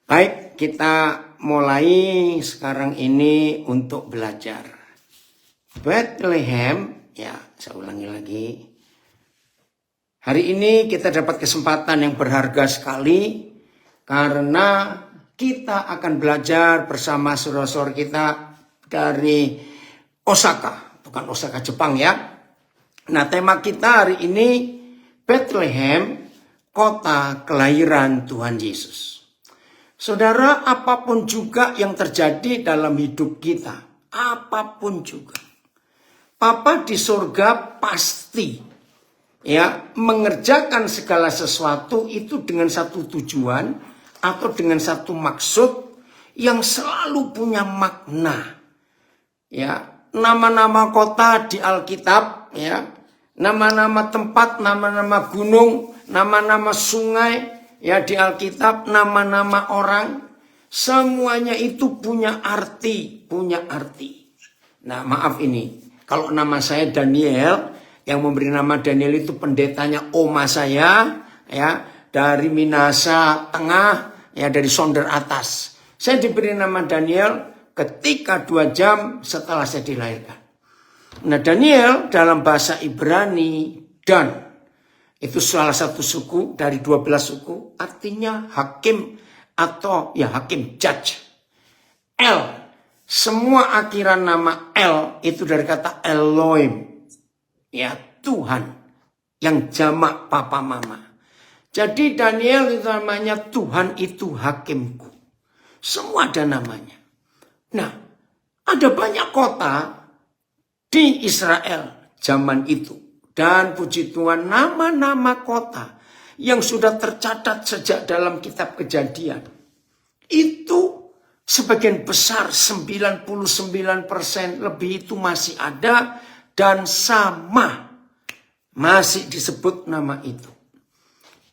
Baik, kita mulai sekarang ini untuk belajar. Bethlehem, ya saya ulangi lagi. Hari ini kita dapat kesempatan yang berharga sekali karena kita akan belajar bersama saudara-saudara kita dari Osaka, bukan Osaka Jepang ya. Nah, tema kita hari ini Bethlehem, kota kelahiran Tuhan Yesus. Saudara, apapun juga yang terjadi dalam hidup kita, apapun juga, Papa di surga pasti ya mengerjakan segala sesuatu itu dengan satu tujuan atau dengan satu maksud yang selalu punya makna. Ya, nama-nama kota di Alkitab, ya, nama-nama tempat, nama-nama gunung, nama-nama sungai, ya di Alkitab, nama-nama orang, semuanya itu punya arti. Nah, maaf ini, kalau nama saya Daniel, yang memberi nama Daniel itu pendetanya oma saya, ya, dari Minasa Tengah, ya dari Sonder Atas. Saya diberi nama Daniel ketika 2 jam setelah saya dilahirkan. Nah, Daniel dalam bahasa Ibrani dan itu salah satu suku dari 12 suku, artinya hakim atau ya hakim, judge. El, semua akhiran nama El itu dari kata Elohim, ya Tuhan, yang jamak papa mama. Jadi Daniel itu namanya Tuhan itu hakimku. Semua ada namanya. Nah, ada banyak kota di Israel zaman itu. Dan puji Tuhan, nama-nama kota yang sudah tercatat sejak dalam kitab Kejadian itu sebagian besar 99% lebih itu masih ada dan sama masih disebut nama itu.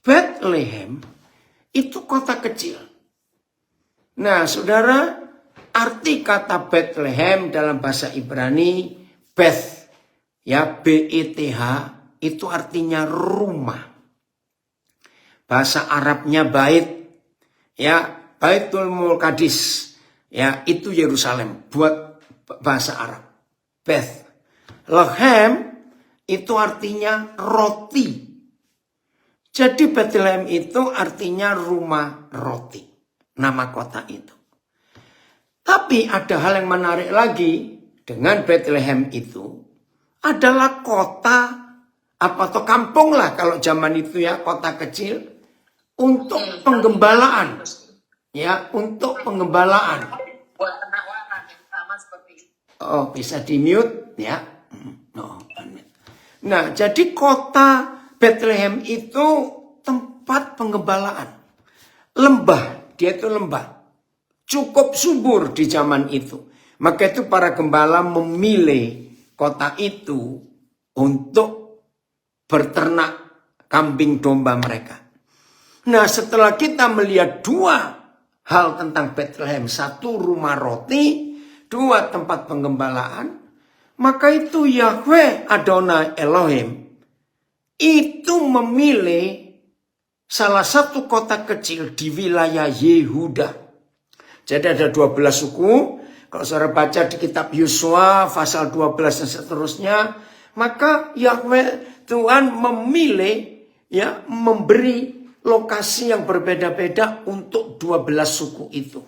Bethlehem itu kota kecil. Nah, saudara, arti kata Bethlehem dalam bahasa Ibrani Beth, ya B-E-T-H, itu artinya rumah. Bahasa Arabnya bait, ya Baitul Muqaddis, ya itu Yerusalem buat bahasa Arab. Beth. Lehem itu artinya roti. Jadi Bethlehem itu artinya rumah roti. Nama kota itu. Tapi ada hal yang menarik lagi dengan Bethlehem itu. Adalah kota atau kampung lah kalau zaman itu ya, kota kecil untuk penggembalaan. Ya, untuk penggembalaan. Oh, bisa di-mute ya. Nah, jadi kota Bethlehem itu tempat penggembalaan. Lembah, dia itu lembah. Cukup subur di zaman itu. Maka itu para gembala memilih kota itu untuk berternak kambing domba mereka. Nah, setelah kita melihat 2 hal tentang Bethlehem, 1 rumah roti, 2 tempat penggembalaan, maka itu Yahweh Adonai Elohim itu memilih salah satu kota kecil di wilayah Yehuda. Jadi ada 12 suku. Kalau saudara baca di kitab Yosua pasal 12 dan seterusnya, maka Yahweh Tuhan memilih ya memberi lokasi yang berbeda-beda untuk 12 suku itu.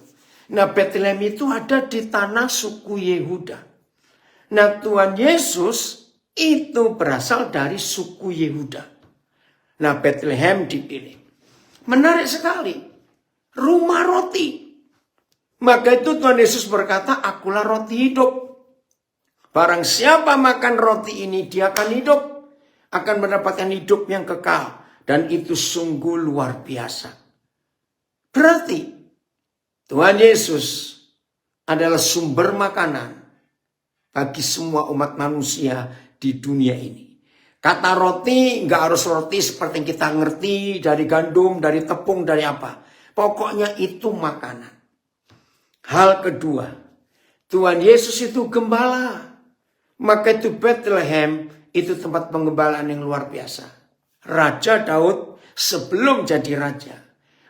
Nah, Bethlehem itu ada di tanah suku Yehuda. Nah, Tuhan Yesus itu berasal dari suku Yehuda. Nah, Bethlehem dipilih. Menarik sekali. Rumah roti. Maka itu Tuhan Yesus berkata, akulah roti hidup. Barang siapa makan roti ini, dia akan hidup. Akan mendapatkan hidup yang kekal. Dan itu sungguh luar biasa. Berarti, Tuhan Yesus adalah sumber makanan bagi semua umat manusia di dunia ini. Kata roti, nggak harus roti seperti yang kita ngerti, dari gandum, dari tepung, dari apa. Pokoknya itu makanan. Hal kedua, Tuhan Yesus itu gembala. Maka itu Bethlehem itu tempat penggembalaan yang luar biasa. Raja Daud sebelum jadi raja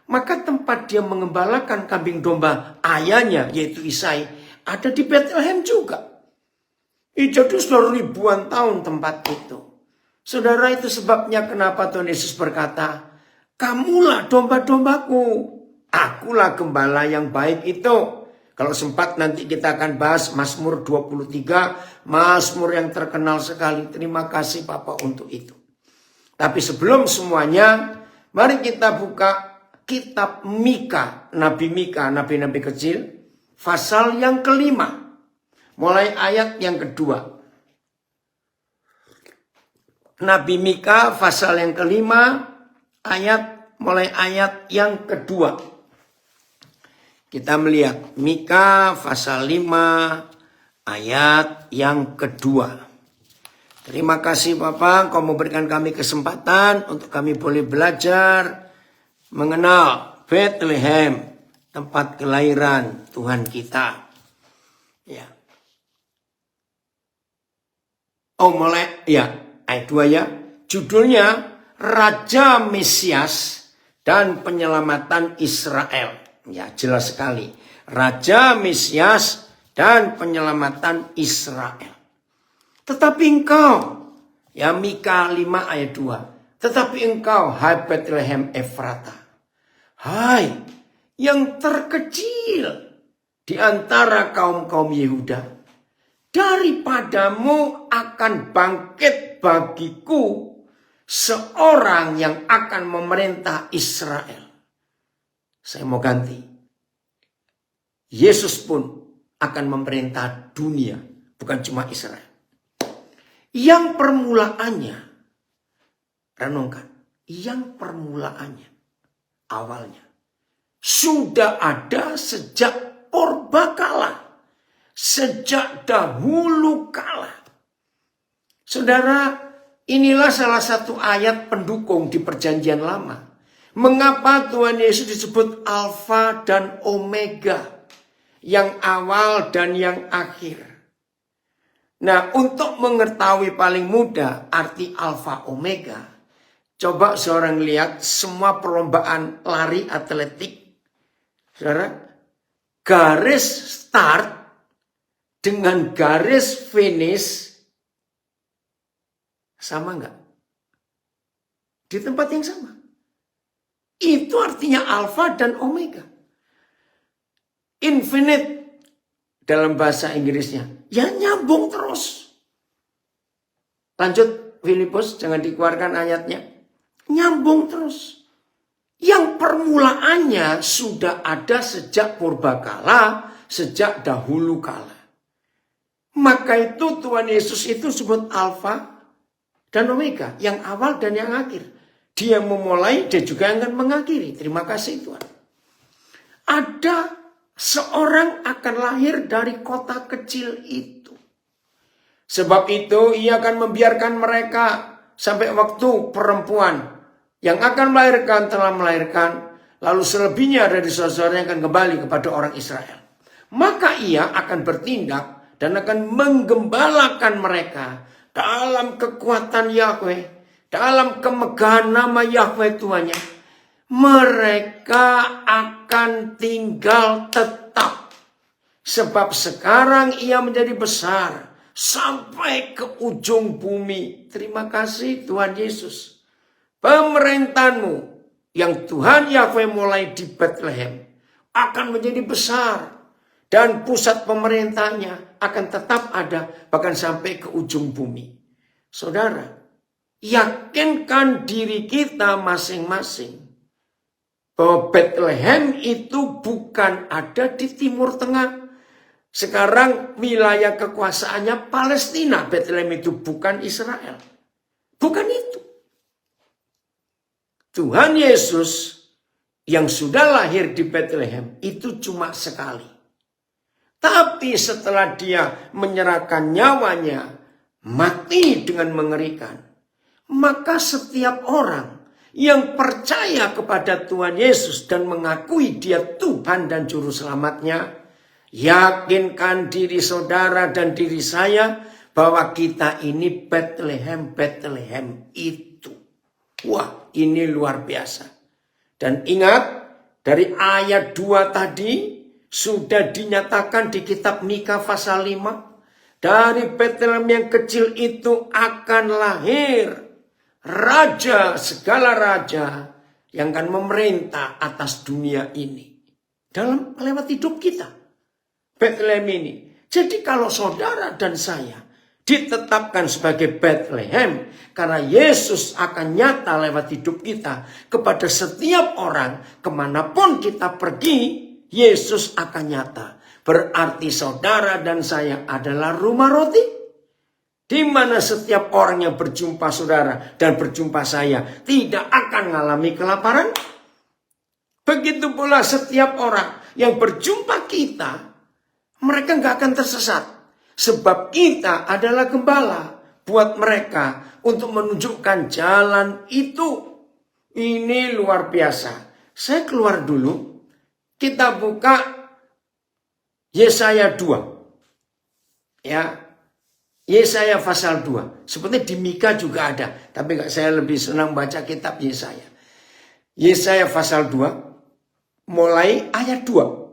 Maka tempat dia mengembalakan kambing domba ayahnya, yaitu Isai, ada di Bethlehem juga. Jadi sudah ribuan tahun tempat itu. Saudara, itu sebabnya kenapa Tuhan Yesus berkata, kamulah domba-dombaku, akulah gembala yang baik itu. Kalau sempat nanti kita akan bahas Mazmur 23, Mazmur yang terkenal sekali. Terima kasih Bapak untuk itu. Tapi sebelum semuanya, mari kita buka kitab Mika, nabi-nabi kecil, pasal yang kelima, mulai ayat yang kedua. Nabi Mika pasal yang kelima, mulai ayat yang kedua. Kita melihat Mika pasal 5 ayat yang kedua. Terima kasih Bapak, kau memberikan kami kesempatan untuk kami boleh belajar mengenal Bethlehem, tempat kelahiran Tuhan kita. Ya. Ayat 2 ya. Judulnya Raja Mesias dan Penyelamatan Israel. Ya, jelas sekali. Raja Mesias dan Penyelamatan Israel. Tetapi engkau, ya Mika 5 ayat 2. Tetapi engkau, hai Bethlehem Efrata, hai yang terkecil di antara kaum-kaum Yehuda, daripadamu akan bangkit bagiku seorang yang akan memerintah Israel. Saya mau ganti. Yesus pun akan memerintah dunia, bukan cuma Israel. Yang permulaannya, renungkan, yang permulaannya, awalnya, sudah ada sejak purbakala. Sejak dahulu kala. Saudara, inilah salah satu ayat pendukung di Perjanjian Lama. Mengapa Tuhan Yesus disebut Alfa dan Omega, yang awal dan yang akhir. Nah, untuk mengetahui paling mudah arti Alfa Omega, coba seorang lihat semua perlombaan lari atletik. Saudara, garis start dengan garis finish sama enggak? Di tempat yang sama. Itu artinya alfa dan omega. Infinite dalam bahasa Inggrisnya. Ya nyambung terus. Lanjut Filipus, jangan dikeluarkan ayatnya. Nyambung terus. Yang permulaannya sudah ada sejak purbakala, sejak dahulu kala. Maka itu Tuhan Yesus itu sebut Alfa dan Omega. Yang awal dan yang akhir. Dia memulai, dia juga akan mengakhiri. Terima kasih Tuhan. Ada seorang akan lahir dari kota kecil itu. Sebab itu ia akan membiarkan mereka sampai waktu perempuan yang akan melahirkan telah melahirkan. Lalu selebihnya dari saudara yang akan kembali kepada orang Israel. Maka ia akan bertindak dan akan menggembalakan mereka dalam kekuatan Yahweh, dalam kemegahan nama Yahweh Tuhannya. Mereka akan tinggal tetap. Sebab sekarang ia menjadi besar sampai ke ujung bumi. Terima kasih Tuhan Yesus. Pemerintahanmu yang Tuhan Yahweh mulai di Bethlehem akan menjadi besar. Dan pusat pemerintahnya akan tetap ada bahkan sampai ke ujung bumi. Saudara, yakinkan diri kita masing-masing bahwa Bethlehem itu bukan ada di Timur Tengah. Sekarang wilayah kekuasaannya Palestina. Bethlehem itu bukan Israel. Bukan itu. Tuhan Yesus yang sudah lahir di Bethlehem itu cuma sekali. Tapi setelah dia menyerahkan nyawanya, mati dengan mengerikan. Maka setiap orang yang percaya kepada Tuhan Yesus dan mengakui dia Tuhan dan Juru Selamatnya, yakinkan diri saudara dan diri saya bahwa kita ini Bethlehem itu. Wah, ini luar biasa. Dan ingat, Dari ayat 2 tadi sudah dinyatakan di kitab Mika pasal 5. Dari Betlehem yang kecil itu akan lahir raja, segala raja yang akan memerintah atas dunia ini. Lewat hidup kita. Betlehem ini. Jadi kalau saudara dan saya ditetapkan sebagai Betlehem karena Yesus akan nyata lewat hidup kita kepada setiap orang, kemanapun kita pergi, Yesus akan nyata. Berarti saudara dan saya adalah rumah roti, di mana setiap orang yang berjumpa saudara dan berjumpa saya tidak akan mengalami kelaparan. Begitu pula setiap orang yang berjumpa kita, mereka nggak akan tersesat. Sebab kita adalah gembala buat mereka untuk menunjukkan jalan itu. Ini luar biasa. Saya keluar dulu. Kita buka Yesaya 2. Ya. Yesaya pasal 2. Seperti di Mika juga ada. Tapi saya lebih senang baca kitab Yesaya. Yesaya pasal 2. Mulai ayat 2.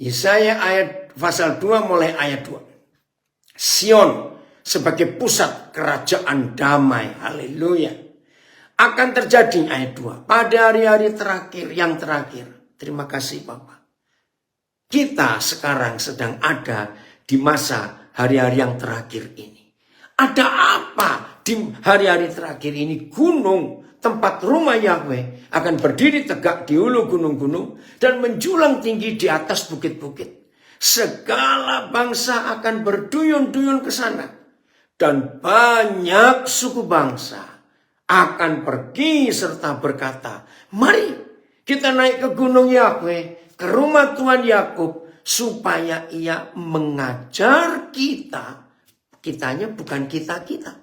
Yesaya pasal 2 mulai ayat 2. Sion sebagai pusat kerajaan damai. Haleluya. Akan terjadi ayat 2. Pada hari-hari terakhir, yang terakhir. Terima kasih Bapak. Kita sekarang sedang ada di masa hari-hari yang terakhir ini. Ada apa di hari-hari terakhir ini? Gunung, tempat rumah Yahweh akan berdiri tegak di hulu gunung-gunung dan menjulang tinggi di atas bukit-bukit. Segala bangsa akan berduyun-duyun ke sana. Dan banyak suku bangsa akan pergi serta berkata, mari kita naik ke gunung Yahweh, ke rumah Tuhan Yakub, supaya ia mengajar kita. Kitanya bukan kita-kita.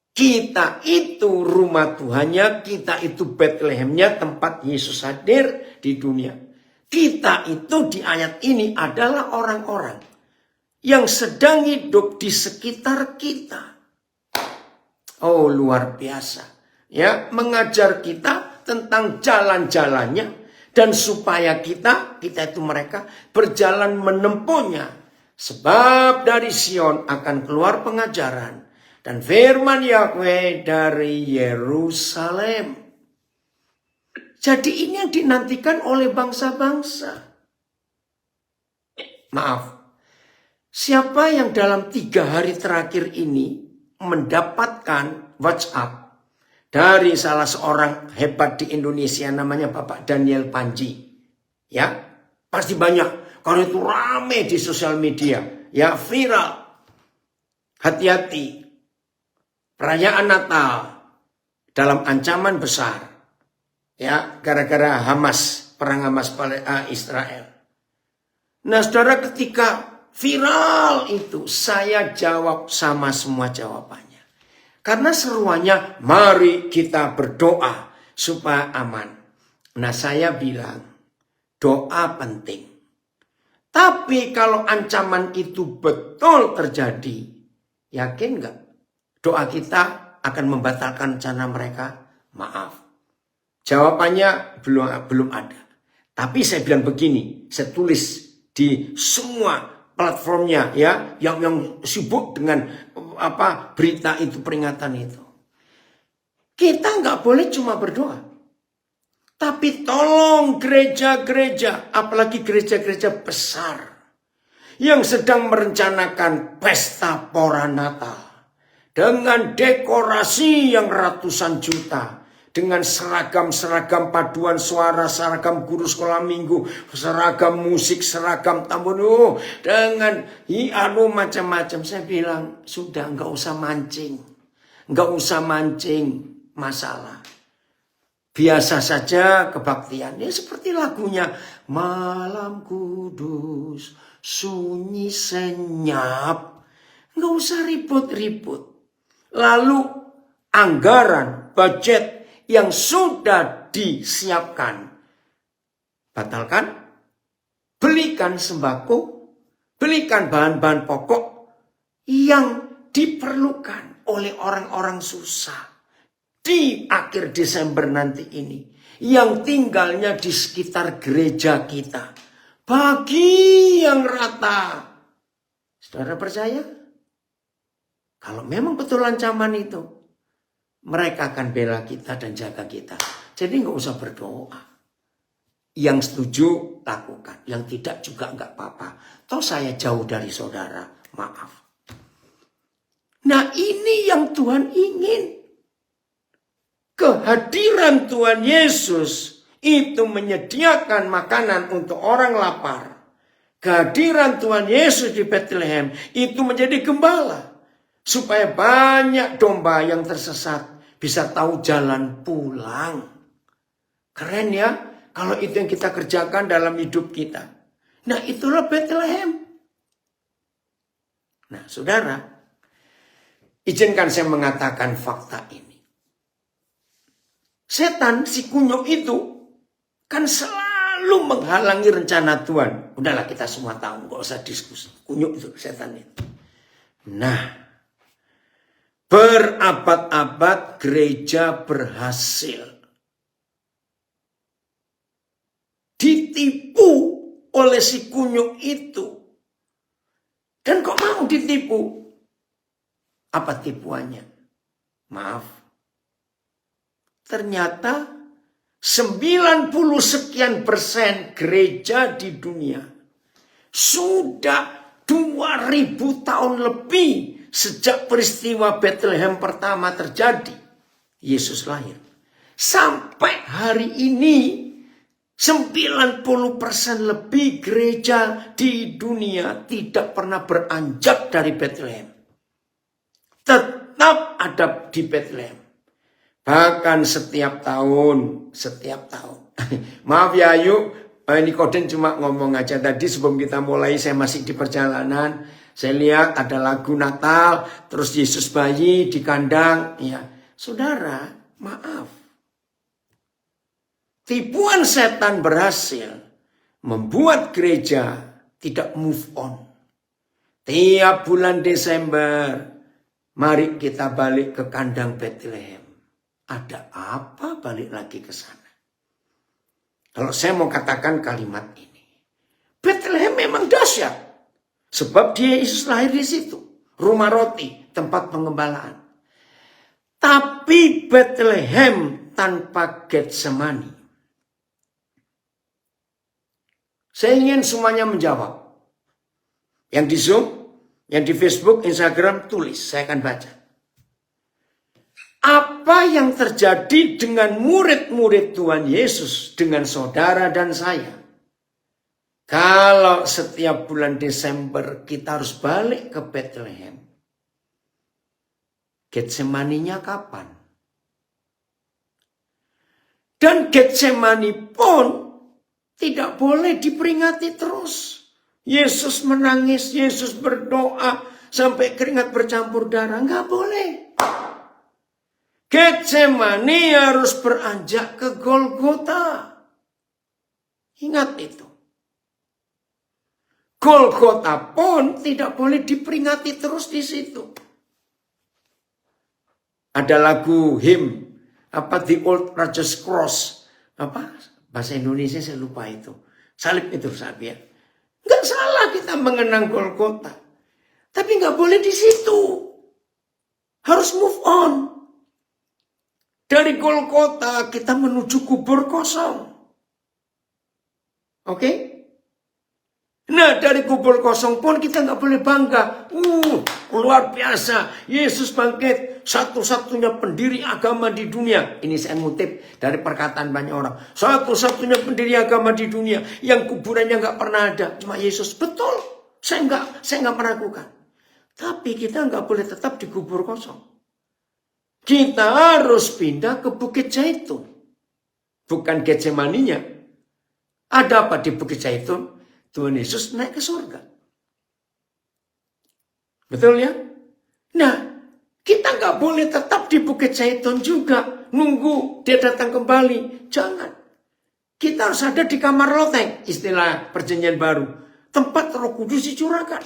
Kita itu rumah Tuhannya, kita itu Betlehemnya, tempat Yesus hadir di dunia. Kita itu di ayat ini adalah orang-orang yang sedang hidup di sekitar kita. Oh, luar biasa. Ya, mengajar kita tentang jalan-jalannya dan supaya kita itu mereka berjalan menempuhnya. Sebab dari Sion akan keluar pengajaran dan firman Yahweh dari Yerusalem. Jadi ini yang dinantikan oleh bangsa-bangsa. Maaf. Siapa yang dalam 3 hari terakhir ini mendapatkan WhatsApp dari salah seorang hebat di Indonesia namanya Bapak Daniel Panji. Ya, pasti banyak. Karena itu rame di sosial media. Ya, viral. Hati-hati. Perayaan Natal dalam ancaman besar. Ya, gara-gara Hamas, perang Hamas Israel. Nah, saudara, ketika viral itu, saya jawab sama semua jawabannya. Karena seruannya, mari kita berdoa supaya aman. Nah, saya bilang, doa penting. Tapi kalau ancaman itu betul terjadi, yakin nggak? Doa kita akan membatalkan rencana mereka? Maaf. Jawabannya belum ada. Tapi saya bilang begini, saya tulis di semua platformnya ya, yang sibuk dengan berita itu, peringatan itu. Kita nggak boleh cuma berdoa. Tapi tolong gereja-gereja, apalagi gereja-gereja besar yang sedang merencanakan pesta pora Natal dengan dekorasi yang ratusan juta. Dengan seragam-seragam paduan suara, seragam guru sekolah minggu, seragam musik, seragam tambun, dengan macam-macam. Saya bilang, sudah nggak usah mancing. Nggak usah mancing masalah. Biasa saja kebaktian. Ya seperti lagunya. Malam kudus, sunyi senyap. Nggak usah ribut-ribut. Lalu anggaran, budget yang sudah disiapkan, batalkan, belikan sembako, belikan bahan-bahan pokok yang diperlukan oleh orang-orang susah di akhir Desember nanti ini, yang tinggalnya di sekitar gereja kita. Bagi yang rata. Saudara percaya? Kalau memang betul ancaman itu, mereka akan bela kita dan jaga kita. Jadi nggak usah berdoa. Yang setuju, lakukan. Yang tidak juga nggak apa-apa. Toh saya jauh dari saudara, maaf. Nah ini yang Tuhan ingin. Kehadiran Tuhan Yesus itu menyediakan makanan untuk orang lapar. Kehadiran Tuhan Yesus di Bethlehem itu menjadi gembala. Supaya banyak domba yang tersesat bisa tahu jalan pulang. Keren ya, kalau itu yang kita kerjakan dalam hidup kita. Nah itulah Bethlehem. Nah saudara, izinkan saya mengatakan fakta ini. Setan, si kunyuk itu, kan selalu menghalangi rencana Tuhan. Udahlah kita semua tahu, gak usah diskusi. Kunyuk itu, setan itu. Nah, berabad-abad gereja berhasil ditipu oleh si kunyuk itu. Dan kok mau ditipu? Apa tipuannya? Maaf. Ternyata 90 sekian persen gereja di dunia sudah 2000 tahun lebih sejak peristiwa Bethlehem pertama terjadi. Yesus lahir. Sampai hari ini 90% lebih gereja di dunia tidak pernah beranjak dari Bethlehem. Tetap ada di Bethlehem. Bahkan setiap tahun. Maaf ya Ayu, ini Koden cuma ngomong aja. Tadi sebelum kita mulai saya masih di perjalanan. Saya lihat ada lagu Natal, terus Yesus bayi di kandang. Ya, saudara, maaf. Tipuan setan berhasil membuat gereja tidak move on. Tiap bulan Desember, mari kita balik ke kandang Bethlehem. Ada apa balik lagi ke sana? Kalau saya mau katakan kalimat ini. Bethlehem memang dahsyat. Sebab dia Yesus lahir di situ. Rumah roti, tempat pengembalaan. Tapi Bethlehem tanpa Getsemani. Saya ingin semuanya menjawab. Yang di Zoom, yang di Facebook, Instagram, tulis. Saya akan baca. Apa yang terjadi dengan murid-murid Tuhan Yesus, dengan saudara dan saya? Kalau setiap bulan Desember kita harus balik ke Bethlehem. Getsemaninya kapan? Dan Getsemani pun tidak boleh diperingati terus. Yesus menangis, Yesus berdoa sampai keringat bercampur darah. Nggak boleh. Getsemani harus beranjak ke Golgota. Ingat itu. Golgota pun tidak boleh diperingati terus di situ. Ada lagu hymn, The Old Righteous Cross. Bahasa Indonesia saya lupa itu. Salib itu ya. Nggak salah kita mengenang Golgota. Tapi nggak boleh di situ. Harus move on. Dari Golgota kita menuju kubur kosong. Oke? Nah dari kubur kosong pun kita nggak boleh bangga. Luar biasa. Yesus bangkit. Satu-satunya pendiri agama di dunia. Ini saya ngutip dari perkataan banyak orang. Satu-satunya pendiri agama di dunia. Yang kuburannya nggak pernah ada. Cuma Yesus. Betul. Saya nggak meragukan. Tapi kita nggak boleh tetap di kubur kosong. Kita harus pindah ke Bukit Zaitun. Bukan Getsemaninya. Ada apa di Bukit Zaitun? Tuhan Yesus naik ke surga. Betul ya? Nah, kita nggak boleh tetap di Bukit Zaitun juga. Nunggu dia datang kembali. Jangan. Kita harus ada di kamar loteng. Istilah perjanjian baru. Tempat Roh Kudus dicurahkan.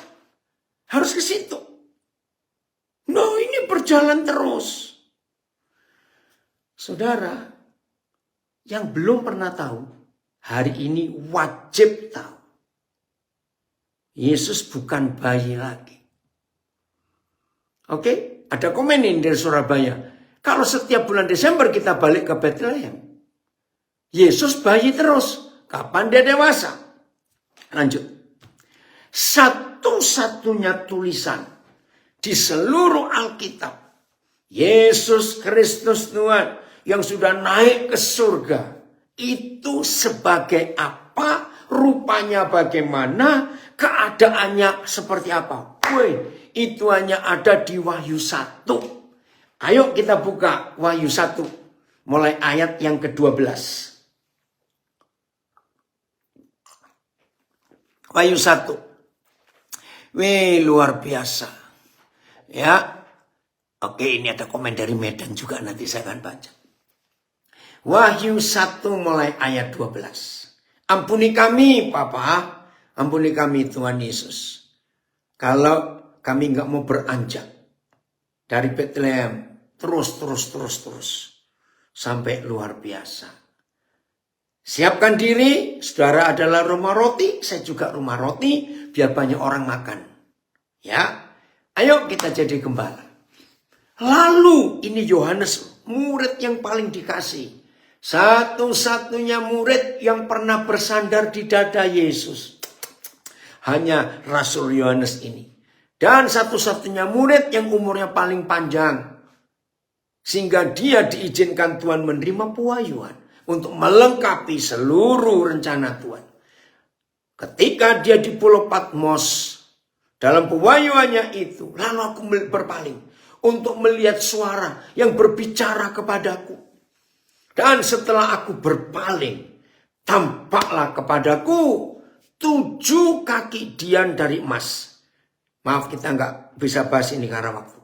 Harus ke situ. Nah, ini berjalan terus. Saudara, Yang belum pernah tahu, hari ini wajib tahu. Yesus bukan bayi lagi. Oke, ada komen ini dari Surabaya. Kalau setiap bulan Desember kita balik ke Bethlehem, Yesus bayi terus. Kapan dia dewasa? Lanjut. Satu-satunya tulisan di seluruh Alkitab, Yesus Kristus Tuhan yang sudah naik ke surga, itu sebagai apa, rupanya bagaimana, keadaannya seperti apa. Woi, itu hanya ada di Wahyu 1. Ayo kita buka Wahyu 1, mulai ayat yang ke-12. Wahyu 1. Wih, luar biasa. Ya. Oke, ini ada komen dari Medan juga, nanti saya akan baca. Wahyu 1 mulai ayat 12. Ampuni kami, Papa. Ampuni kami, Tuhan Yesus. Kalau kami nggak mau beranjak dari Bethlehem, terus. Sampai luar biasa. Siapkan diri, saudara adalah rumah roti, saya juga rumah roti, biar banyak orang makan. Ya, ayo kita jadi gembala. Lalu ini Yohanes, murid yang paling dikasih. Satu-satunya murid yang pernah bersandar di dada Yesus. Hanya Rasul Yohanes ini. Dan satu-satunya murid yang umurnya paling panjang. Sehingga dia diizinkan Tuhan menerima pewahyuan untuk melengkapi seluruh rencana Tuhan. Ketika dia di Pulau Patmos, dalam pewahyuannya itu, lalu aku berpaling untuk melihat suara yang berbicara kepadaku. Dan setelah aku berpaling, tampaklah kepadaku 7 kaki dian dari emas. Maaf, kita nggak bisa bahas ini karena waktu.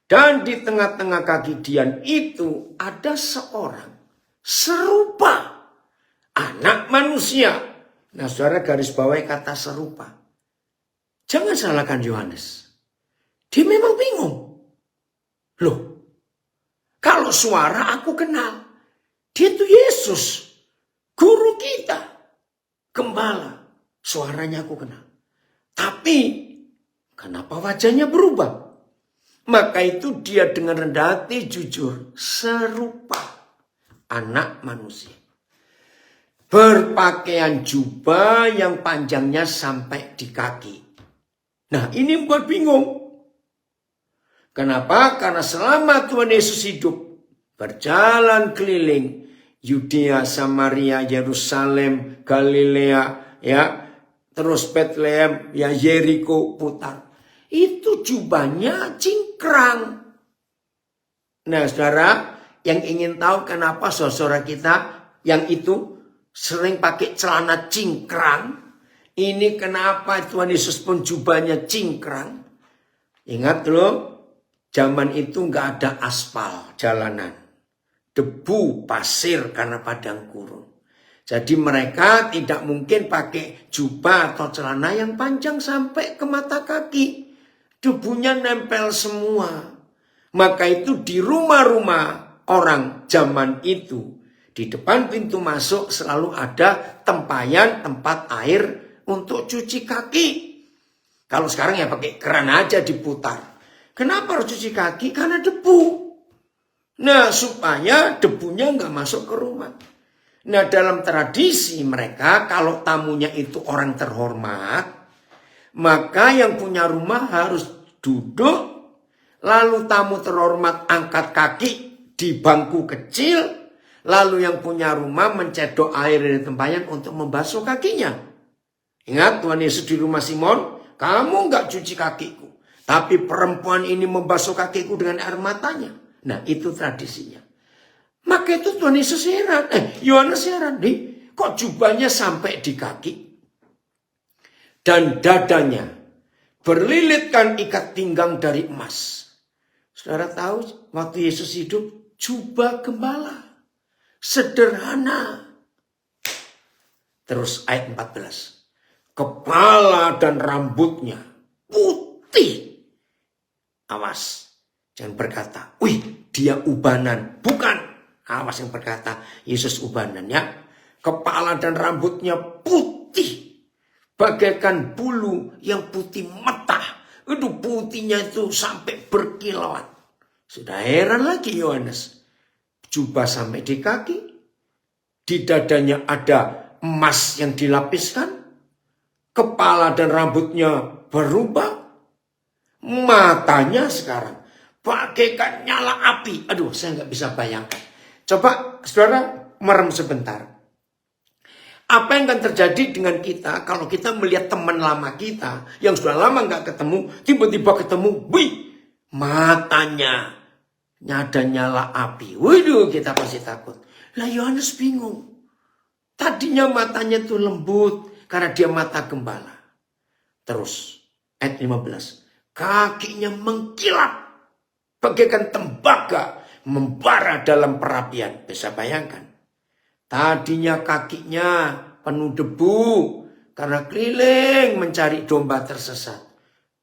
Dan di tengah-tengah kaki dian itu ada seorang serupa anak manusia. Nah, saudara garis bawahi kata serupa. Jangan salahkan Yohanes. Dia memang bingung. Loh, kalau suara aku kenal. Dia itu Yesus, guru kita, gembala. Suaranya aku kenal. Tapi, kenapa wajahnya berubah? Maka itu dia dengan rendah hati jujur, serupa anak manusia. Berpakaian jubah yang panjangnya sampai di kaki. Nah, ini buat bingung. Kenapa? Karena selama Tuhan Yesus hidup, berjalan keliling Yudea, Samaria, Yerusalem, Galilea, ya, terus Bethlehem, ya, Yeriko, putar. Itu jubahnya cingkrang. Nah, saudara, yang ingin tahu kenapa saudara kita yang itu sering pakai celana cingkrang, ini kenapa Tuhan Yesus pun jubahnya cingkrang? Ingat loh, zaman itu nggak ada aspal jalanan. Debu, pasir karena padang gurun. Jadi mereka tidak mungkin pakai jubah atau celana yang panjang sampai ke mata kaki. Debunya nempel semua. Maka itu di rumah-rumah orang zaman itu, di depan pintu masuk selalu ada tempayan tempat air untuk cuci kaki. Kalau sekarang ya pakai keran aja diputar. Kenapa harus cuci kaki? Karena debu. Nah, supaya debunya nggak masuk ke rumah. Nah, dalam tradisi mereka, kalau tamunya itu orang terhormat, maka yang punya rumah harus duduk, lalu tamu terhormat angkat kaki di bangku kecil, lalu yang punya rumah mencedok air dari tempayan untuk membasuh kakinya. Ingat, Tuhan Yesus di rumah Simon, kamu nggak cuci kakiku, tapi perempuan ini membasuh kakiku dengan air matanya. Nah, itu tradisinya. Maka itu Tuhan Yesus heran. Yohanes heran. Kok jubahnya sampai di kaki? Dan dadanya berlilitkan ikat pinggang dari emas. Saudara tahu waktu Yesus hidup, jubah gembala. Sederhana. Terus ayat 14. Kepala dan rambutnya putih. Awas. Jangan berkata, wih dia ubanan. Bukan. Awas yang berkata Yesus ubanan ya. Kepala dan rambutnya putih. Bagaikan bulu yang putih metah. Itu putihnya itu sampai berkilauan. Sudah heran lagi Yohanes. Jubah sampai di kaki. Di dadanya ada emas yang dilapiskan. Kepala dan rambutnya berubah. Matanya sekarang bagaikan nyala api. Aduh, saya nggak bisa bayangkan. Coba saudara merem sebentar. Apa yang akan terjadi dengan kita kalau kita melihat teman lama kita yang sudah lama nggak ketemu, tiba-tiba ketemu, wih, matanya ada nyala api. Waduh, kita pasti takut. Lah Yohanes bingung. Tadinya matanya tuh lembut karena dia mata gembala. Terus ayat 15. Kakinya mengkilap bagaikan tembaga membara dalam perapian. Bisa bayangkan. Tadinya kakinya penuh debu karena keliling mencari domba tersesat.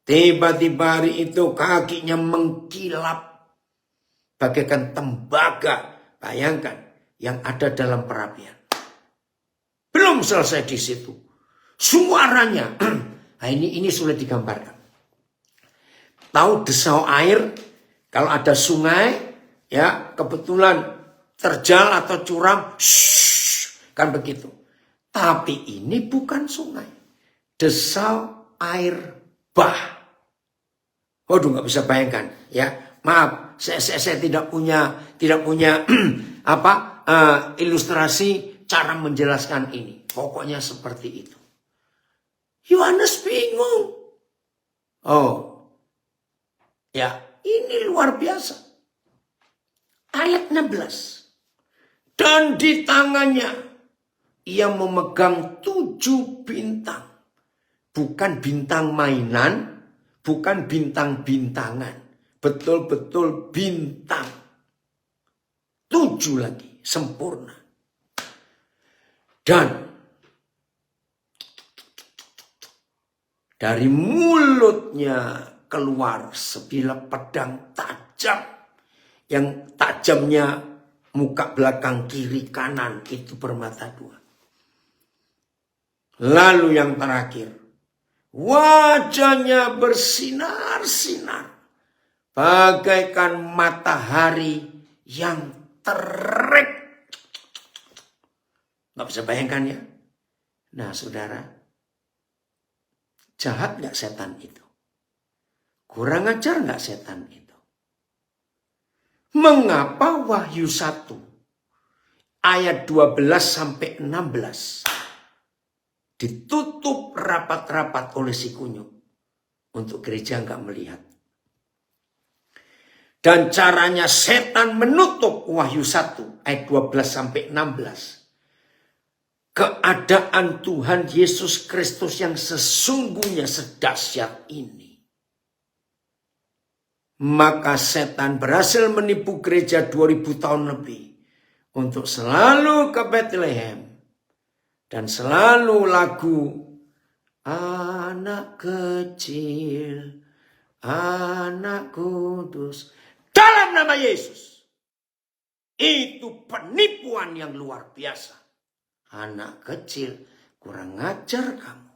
Tiba-tiba hari itu kakinya mengkilap bagaikan tembaga. Bayangkan yang ada dalam perapian. Belum selesai di situ. Suaranya, nah ini sulit digambarkan. Tahu desau air, kalau ada sungai, ya kebetulan terjal atau curam, kan begitu. Tapi ini bukan sungai, desau air bah. Waduh, nggak bisa bayangkan, ya. Maaf, saya tidak punya ilustrasi cara menjelaskan ini. Pokoknya seperti itu. Yohanes bingung. Oh, ya ini luar biasa. Ayat 16. Dan di tangannya ia memegang 7 bintang. Bukan bintang mainan, bukan bintang-bintangan. Betul-betul bintang. 7 lagi, sempurna. Dan dari mulutnya keluar sebilah pedang tajam. Yang tajamnya muka belakang kiri kanan itu bermata 2. Lalu yang terakhir. Wajahnya bersinar-sinar. Bagaikan matahari yang terik. Nggak bisa bayangkan ya. Nah saudara. Jahat nggak setan itu? Kurang ajar nggak setan itu? Mengapa Wahyu 1 ayat 12 sampai 16 ditutup rapat-rapat oleh si kunyuk untuk gereja nggak melihat? Dan caranya setan menutup Wahyu 1 ayat 12 sampai 16. Keadaan Tuhan Yesus Kristus yang sesungguhnya sedahsyat ini. Maka setan berhasil menipu gereja 2000 tahun lebih. Untuk selalu ke Bethlehem. Dan selalu lagu. Anak kecil. Anak kudus. Dalam nama Yesus. Itu penipuan yang luar biasa. Anak kecil. Kurang ajar kamu.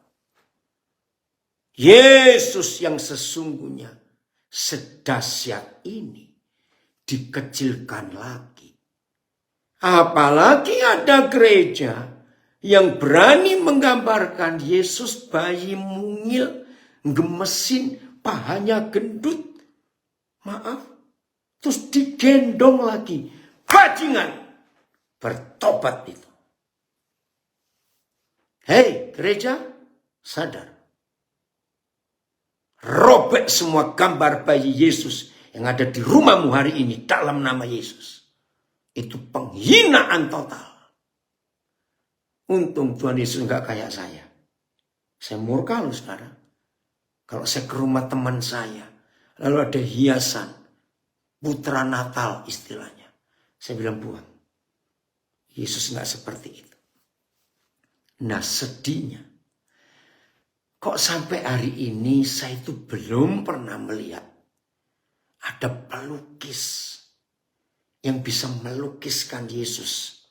Yesus yang sesungguhnya sedahsyat ini dikecilkan lagi. Apalagi ada gereja yang berani menggambarkan Yesus bayi mungil, gemesin, pahanya gendut. Maaf, terus digendong lagi. Bajingan, bertobat itu. Hei gereja, sadar. Robek semua gambar bayi Yesus yang ada di rumahmu hari ini dalam nama Yesus. Itu penghinaan total. Untung Tuhan Yesus enggak kayak saya. Saya murka loh saudara. Kalau saya ke rumah teman saya, lalu ada hiasan, putra Natal istilahnya. Saya bilang, buang. Yesus enggak seperti itu. Nah sedihnya. Kok sampai hari ini saya itu belum pernah melihat ada pelukis yang bisa melukiskan Yesus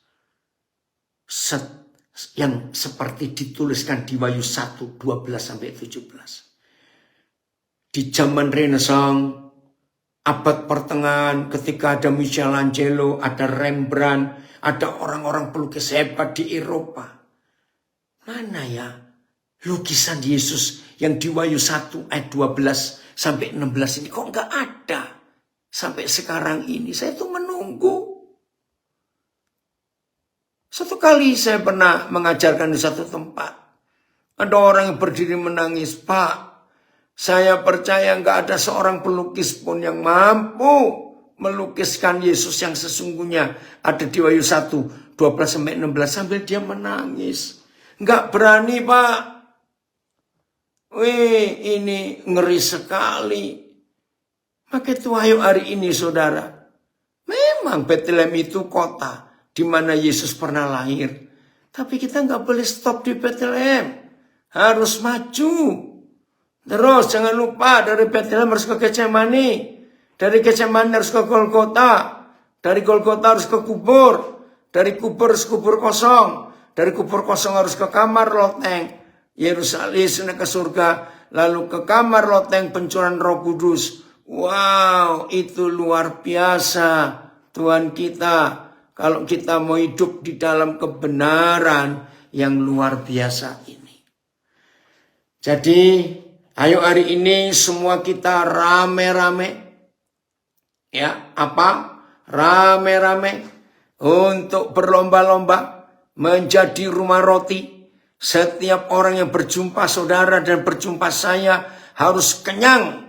yang seperti dituliskan di Wahyu 1, 12-17. Di zaman Renaissance, abad pertengahan, ketika ada Michelangelo, ada Rembrandt, ada orang-orang pelukis hebat di Eropa. Mana ya lukisan Yesus yang di Wahyu 1 ayat 12-16 ini kok nggak ada sampai sekarang ini? Saya tuh menunggu. Satu kali saya pernah mengajarkan di satu tempat. Ada orang yang berdiri menangis, "Pak, saya percaya nggak ada seorang pelukis pun yang mampu melukiskan Yesus yang sesungguhnya ada di Wahyu 1, 12-16 sambil dia menangis. Nggak berani, Pak. Wih, ini ngeri sekali." Maka itu ayo hari ini saudara. Memang Bethlehem itu kota di mana Yesus pernah lahir. Tapi kita nggak boleh stop di Bethlehem. Harus maju. Terus jangan lupa dari Bethlehem harus ke Getsemani. Dari Getsemani harus ke Golgota. Dari Golgota harus ke kubur. Dari kubur harus kubur kosong. Dari kubur kosong harus ke kamar loteng. Yerusalem ke surga. Lalu ke kamar loteng pencurahan Roh Kudus. Wow, itu luar biasa Tuhan kita. Kalau kita mau hidup di dalam kebenaran yang luar biasa ini. Jadi, ayo hari ini semua kita rame-rame. Ya, apa? Rame-rame untuk berlomba-lomba menjadi rumah roti. Setiap orang yang berjumpa saudara dan berjumpa saya harus kenyang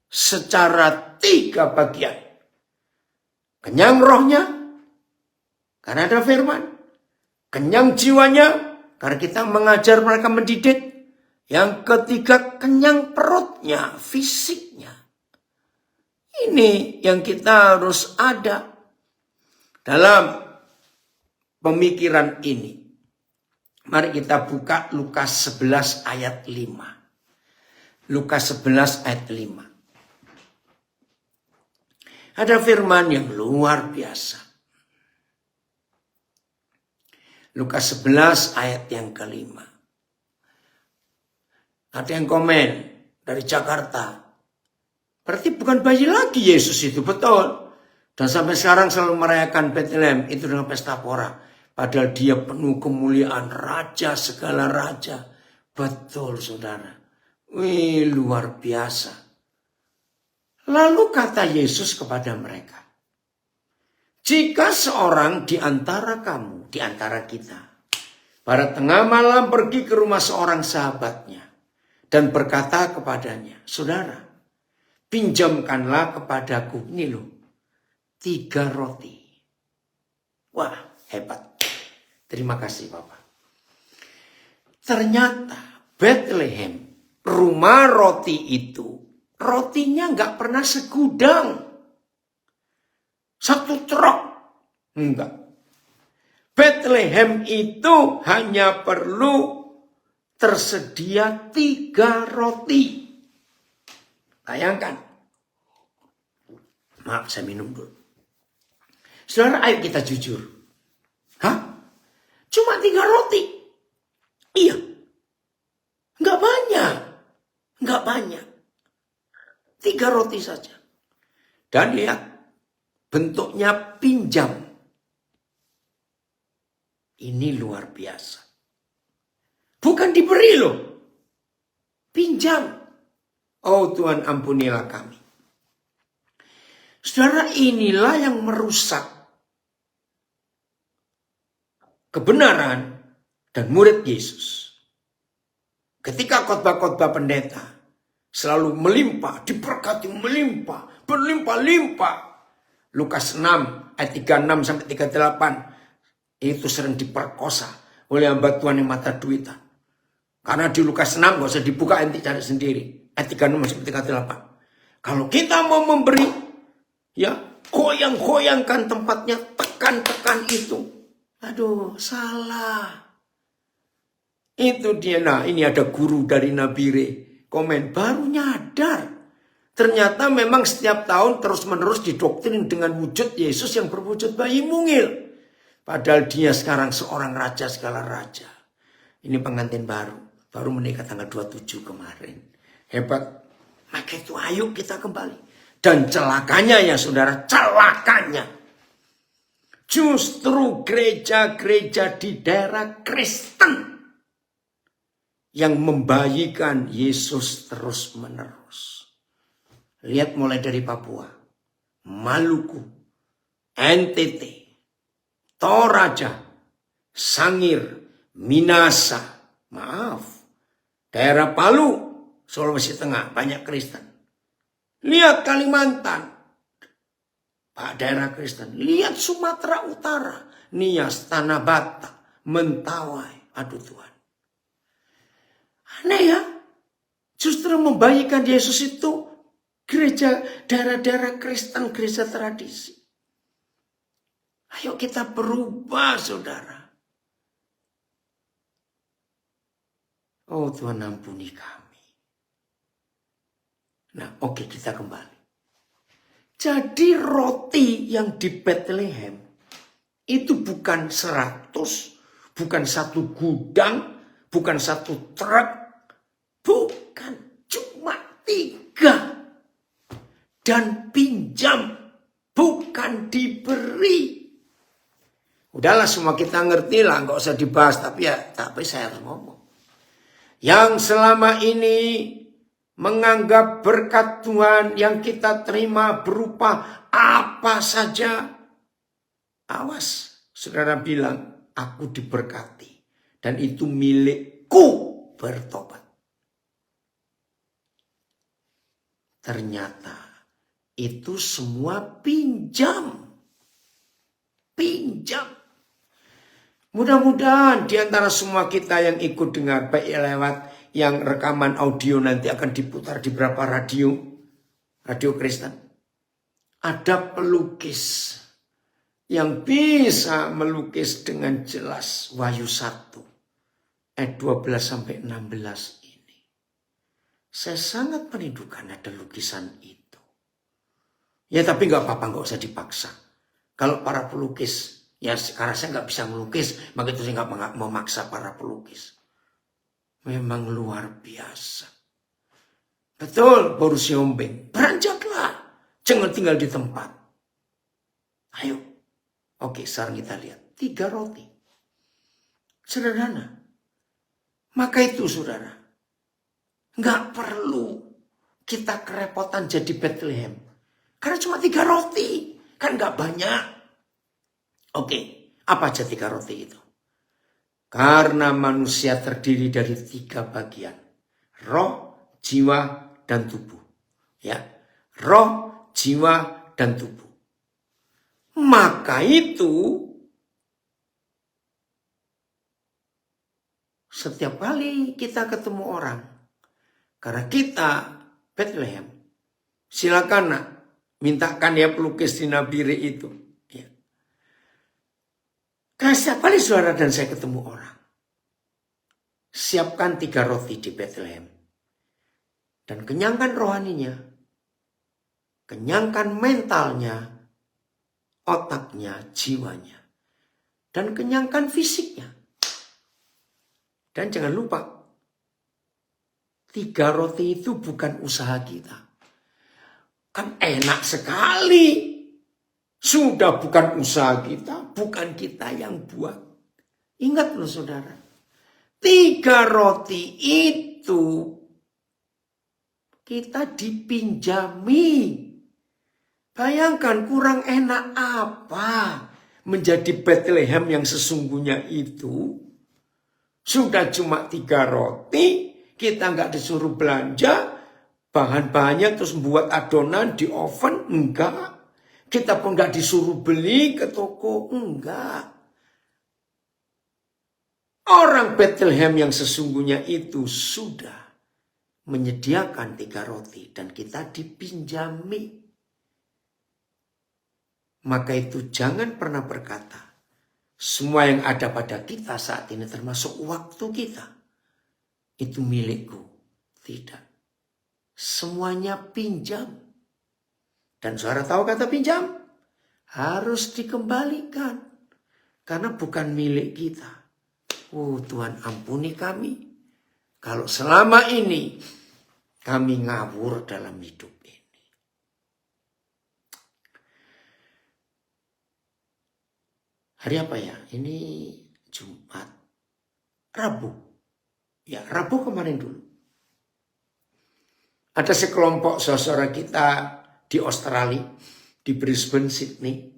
secara 3 bagian. Kenyang rohnya, karena ada firman. Kenyang jiwanya, karena kita mengajar mereka mendidik. Yang ketiga, kenyang perutnya, fisiknya. Ini yang kita harus ada dalam pemikiran ini. Mari kita buka Lukas 11 ayat 5. Lukas 11 ayat 5. Ada firman yang luar biasa. Lukas 11 ayat yang ke-5. Ada yang komen dari Jakarta. Berarti bukan bayi lagi Yesus itu, betul. Dan sampai sekarang selalu merayakan Bethlehem itu dengan pesta pora. Padahal dia penuh kemuliaan, raja segala raja. Betul saudara. Wih, luar biasa. Lalu kata Yesus kepada mereka. Jika seorang di antara kamu, di antara kita, pada tengah malam pergi ke rumah seorang sahabatnya dan berkata kepadanya, "Saudara, pinjamkanlah kepadaku ini loh, 3 roti." Wah, hebat. Terima kasih Bapak. Ternyata Bethlehem, rumah roti itu, rotinya nggak pernah segudang. 1 truk. Enggak. Bethlehem itu hanya perlu tersedia 3 roti. Bayangkan. Maaf, saya minum dulu. Saudara, ayo kita jujur. Hah? Cuma 3 roti? Iya. Enggak banyak. Enggak banyak. 3 roti saja. Dan lihat. Bentuknya pinjam. Ini luar biasa. Bukan diberi loh. Pinjam. Oh Tuhan, ampunilah kami. Saudara, inilah yang merusak kebenaran dan murid Yesus. Ketika khotbah-khotbah pendeta selalu melimpah, diberkati melimpah, berlimpah-limpah. Lukas 6 ayat 36-38 itu sering diperkosa oleh hamba Tuhan yang mata duitan. Karena di Lukas 6 gak usah dibuka, nanti cari sendiri. Ayat 36-38. Kalau kita mau memberi, ya goyang-goyangkan tempatnya, tekan-tekan itu. Aduh, salah. Itu dia. Nah, ini ada guru dari Nabire komen, baru nyadar Ternyata memang setiap tahun terus-menerus didoktrin dengan wujud Yesus yang berwujud bayi mungil. Padahal dia sekarang seorang raja segala raja. Ini pengantin baru menikah tanggal 27 kemarin. Hebat. Maka itu ayo kita kembali. Dan celakanya ya saudara, celakanya. Justru gereja-gereja di daerah Kristen yang membayikan Yesus terus-menerus. Lihat mulai dari Papua, Maluku, NTT, Toraja, Sangir, Minasa, daerah Palu, Sulawesi Tengah, banyak Kristen. Lihat Kalimantan, daerah Kristen. Lihat Sumatera Utara, Nias, Tanah Batak, Mentawai. Aduh Tuhan. Aneh ya, justru membayikan Yesus itu gereja, daerah-daerah Kristen, gereja tradisi. Ayo kita berubah, saudara. Oh Tuhan, ampuni kami. Nah, oke, kita kembali. Jadi roti yang di Bethlehem itu bukan 100, bukan satu gudang, bukan satu truk, bukan, cuma 3. Dan pinjam, bukan diberi. Udahlah semua kita ngerti lah, nggak usah dibahas. Tapi saya harus ngomong. Yang selama ini menganggap berkat Tuhan yang kita terima berupa apa saja. Awas, saudara bilang, aku diberkati. Dan itu milikku, bertobat. Ternyata itu semua pinjam. Pinjam. Mudah-mudahan di antara semua kita yang ikut dengar, baik lewat yang rekaman audio nanti akan diputar di beberapa radio Kristen. Ada pelukis yang bisa melukis dengan jelas Wahyu 1 ayat 12 sampai 16 ini. Saya sangat merindukan ada lukisan itu. Ya tapi nggak apa-apa, nggak usah dipaksa. Kalau para pelukis, ya karena saya nggak bisa melukis, maka itu saya nggak memaksa para pelukis. Memang luar biasa. Betul, Boru Siombing. Beranjaklah, jangan tinggal di tempat. Ayo. Oke, sekarang kita lihat 3 roti. Sederhana. Maka itu saudara, nggak perlu kita kerepotan jadi Bethlehem. Karena cuma 3 roti. Kan gak banyak. Oke. Apa aja 3 roti itu? Karena manusia terdiri dari 3 bagian. Roh, jiwa, dan tubuh. Ya. Roh, jiwa, dan tubuh. Maka itu setiap kali kita ketemu orang. Karena kita Bethlehem. Silakan nak. Mintakan ya pelukis di Nabire itu. Ya. Karena setiap kali saudara dan saya ketemu orang. Siapkan 3 roti di Bethlehem. Dan kenyangkan rohaninya. Kenyangkan mentalnya. Otaknya, jiwanya. Dan kenyangkan fisiknya. Dan jangan lupa. 3 roti itu bukan usaha kita. Kan enak sekali. Sudah bukan usaha kita, bukan kita yang buat. Ingat loh saudara. 3 roti itu kita dipinjami. Bayangkan kurang enak apa menjadi Bethlehem yang sesungguhnya itu. Sudah cuma 3 roti, kita nggak disuruh belanja. Bahan-bahannya terus buat adonan di oven, enggak. Kita pun enggak disuruh beli ke toko, enggak. Orang Bethlehem yang sesungguhnya itu sudah menyediakan 3 roti dan kita dipinjami. Maka itu jangan pernah berkata, semua yang ada pada kita saat ini termasuk waktu kita, itu milikku. Tidak. semuanya pinjam. Dan saudara tahu kata pinjam? Harus dikembalikan. Karena bukan milik kita. Oh Tuhan ampuni kami. Kalau selama ini kami ngawur dalam hidup ini. Hari apa ya? Ini Jumat. Rabu. Ya Rabu kemarin dulu. Ada sekelompok saudara kita di Australia, di Brisbane, Sydney,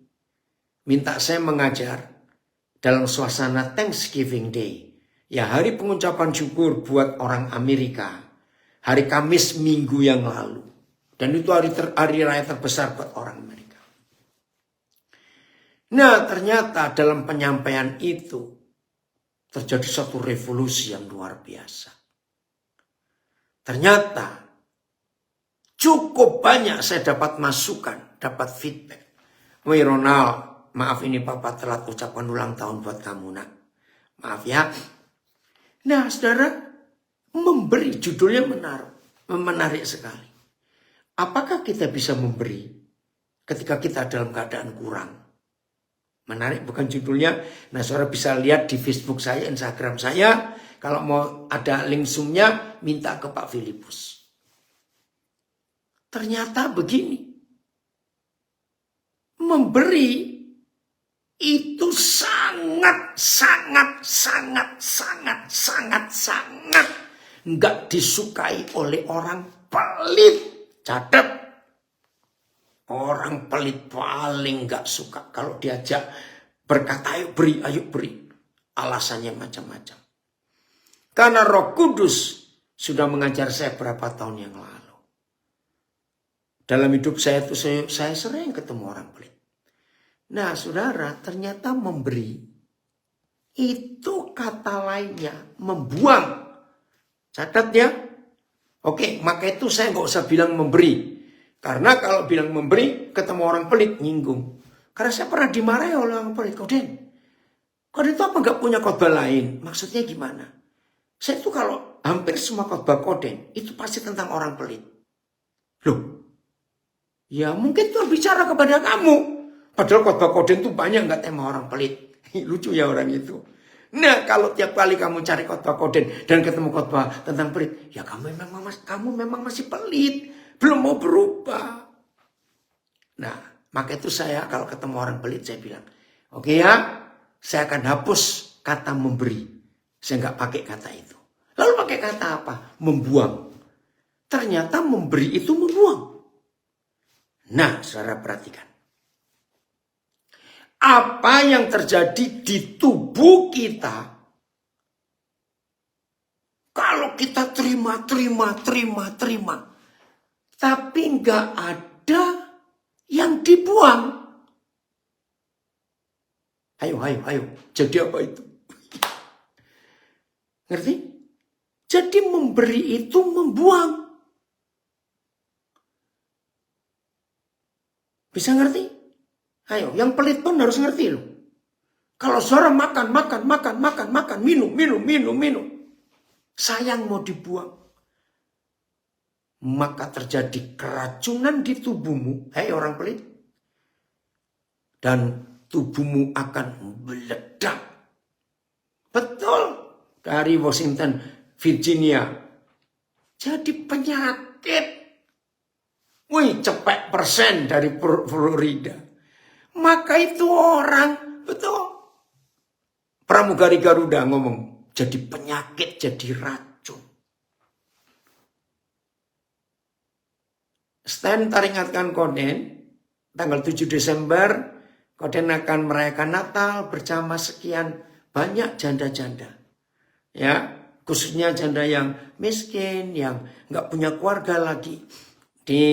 minta saya mengajar dalam suasana Thanksgiving Day. Ya hari pengucapan syukur buat orang Amerika. Hari Kamis minggu yang lalu. Dan itu hari raya terbesar buat orang Amerika. Nah ternyata dalam penyampaian itu terjadi suatu revolusi yang luar biasa. Ternyata cukup banyak saya dapat masukan, dapat feedback. Woi Ronald, maaf ini Papa telat ucapan ulang tahun buat kamu nak. Maaf ya. Nah saudara, memberi judulnya menarik sekali. Apakah kita bisa memberi ketika kita dalam keadaan kurang? Menarik bukan judulnya. Nah saudara bisa lihat di Facebook saya, Instagram saya. Kalau mau ada link Zoom-nya, minta ke Pak Filipus. Ternyata begini. Memberi itu sangat nggak disukai oleh orang pelit. Catat. Orang pelit paling nggak suka kalau diajak berkata ayo beri. Alasannya macam-macam. Karena Roh Kudus sudah mengajar saya berapa tahun yang lalu. Dalam hidup saya itu saya sering ketemu orang pelit. Nah saudara, ternyata memberi itu kata lainnya membuang. Catat ya. Oke, maka itu saya nggak usah bilang memberi. Karena kalau bilang memberi, ketemu orang pelit, nyinggung. Karena saya pernah dimarahi oleh orang pelit. Koden itu apa nggak punya khotbah lain? Maksudnya gimana? Saya itu kalau hampir semua khotbah Koden, itu pasti tentang orang pelit. Loh, ya mungkin Tuhan bicara kepada kamu. Padahal khotbah Koden itu banyak nggak tema orang pelit. Lucu ya orang itu. Nah kalau tiap kali kamu cari khotbah Koden dan ketemu khotbah tentang pelit, ya kamu memang masih pelit, belum mau berubah. Nah maka itu saya kalau ketemu orang pelit saya bilang, oke ya, saya akan hapus kata memberi. Saya nggak pakai kata itu. Lalu pakai kata apa? Membuang. Ternyata memberi itu membuang. Nah saudara perhatikan. Apa yang terjadi di tubuh kita kalau kita terima, tapi nggak ada yang dibuang. Ayo. Jadi apa itu? Ngerti? Jadi memberi itu membuang. Bisa ngerti? Ayo, yang pelit pun harus ngerti loh. Kalau saudara makan, minum. Sayang mau dibuang. Maka terjadi keracunan di tubuhmu. Hei orang pelit. Dan tubuhmu akan meledak. Betul. Dari Washington, Virginia. Jadi penyakit. Wih, cepek persen dari Florida. Maka itu orang, betul. Pramugari Garuda ngomong, jadi penyakit, jadi racun. Stan teringatkan Koden, tanggal 7 Desember, Koden akan merayakan Natal bersama sekian banyak janda-janda. Ya, khususnya janda yang miskin, yang nggak punya keluarga lagi. Di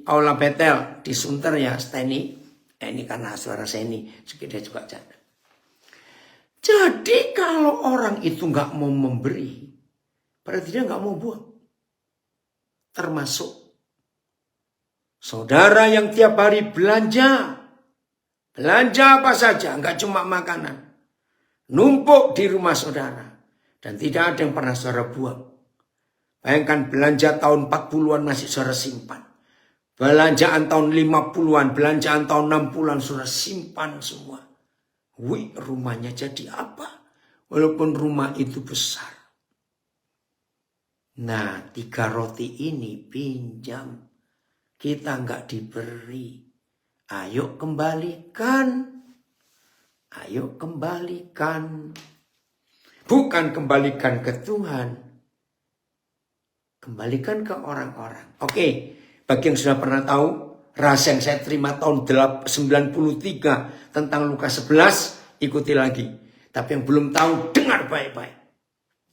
Aula Betel, di Sunter ya, Steny. Ini karena suara Seni, dia juga janda. Jadi kalau orang itu nggak mau memberi, berarti dia nggak mau buang. Termasuk saudara yang tiap hari belanja apa saja, nggak cuma makanan, numpuk di rumah saudara dan tidak ada yang pernah saudara buang. Bayangkan belanja tahun 40-an masih saudara simpan. Belanjaan tahun 50-an, belanjaan tahun 60-an saudara simpan semua. Wih, rumahnya jadi apa? Walaupun rumah itu besar. Nah, 3 roti ini pinjam. Kita nggak diberi. Ayo kembalikan. Ayo kembalikan. Bukan kembalikan ke Tuhan. Kembalikan ke orang-orang. Oke, bagi yang sudah pernah tahu, rasa yang saya terima tahun 93 tentang Lukas 11, ikuti lagi. Tapi yang belum tahu, dengar baik-baik.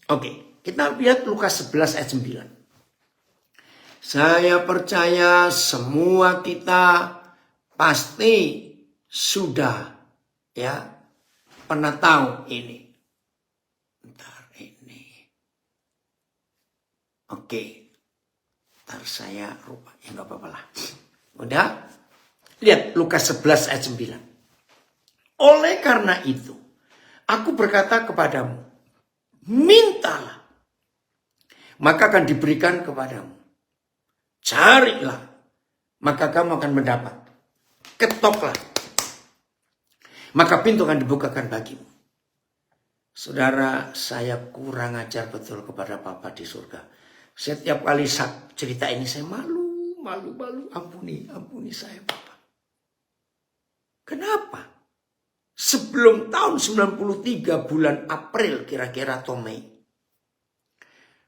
Oke, kita lihat Lukas 11 ayat 9. Saya percaya semua kita pasti sudah pernah tahu ini. Bentar ini. Oke. Ntar saya rupa. Ya nggak apa-apa lah. Udah. Lihat Lukas 11 ayat 9. Oleh karena itu, aku berkata kepadamu, mintalah, maka akan diberikan kepadamu. Carilah, maka kamu akan mendapat. Ketoklah, maka pintu akan dibukakan bagimu. Saudara, saya kurang ajar betul kepada Bapa di surga. Setiap kali cerita ini saya malu. Ampuni saya, Bapak. Kenapa? Sebelum tahun 93 bulan April kira-kira atau Mei,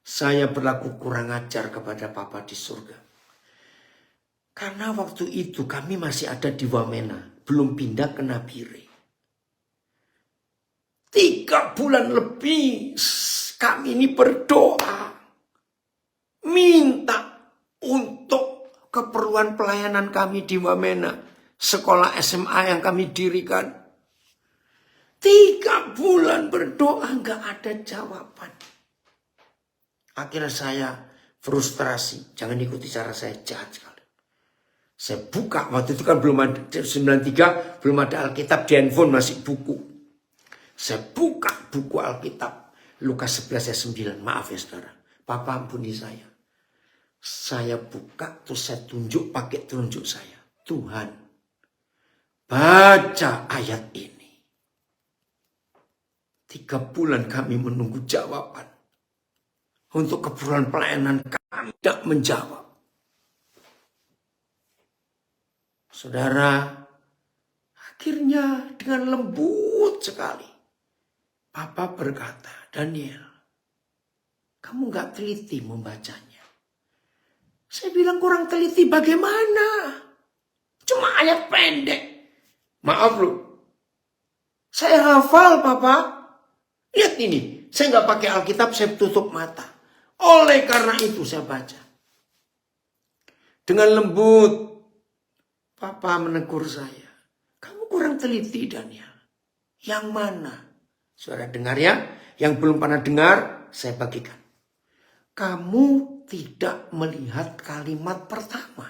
saya berlaku kurang ajar kepada Bapa di surga. Karena waktu itu kami masih ada di Wamena, belum pindah ke Nabire. 3 bulan lebih kami ini berdoa, minta untuk keperluan pelayanan kami di Wamena, sekolah SMA yang kami dirikan. 3 bulan berdoa nggak ada jawaban. Akhirnya saya frustrasi, jangan ikuti cara saya, jahat sekali. Saya buka, waktu itu kan belum ada, 93 belum ada Alkitab, di handphone masih buku. Saya buka buku Alkitab, Lukas 11 ayat 9, maaf ya saudara, Papa ampuni saya. Saya buka, terus saya tunjuk pakai telunjuk saya. Tuhan, baca ayat ini. 3 bulan kami menunggu jawaban. Untuk keperluan pelayanan kami tidak menjawab. Saudara, akhirnya dengan lembut sekali, Papa berkata, Daniel, kamu gak teliti membacanya. Saya bilang kurang teliti bagaimana? Cuma ayat pendek. Maaf loh. Saya hafal, Papa. Lihat ini, saya gak pakai Alkitab, saya tutup mata. Oleh karena itu saya baca. Dengan lembut, Papa menegur saya. Kamu kurang teliti, Daniel. Yang mana? Saudara dengar ya. Yang belum pernah dengar, saya bagikan. Kamu tidak melihat kalimat pertama.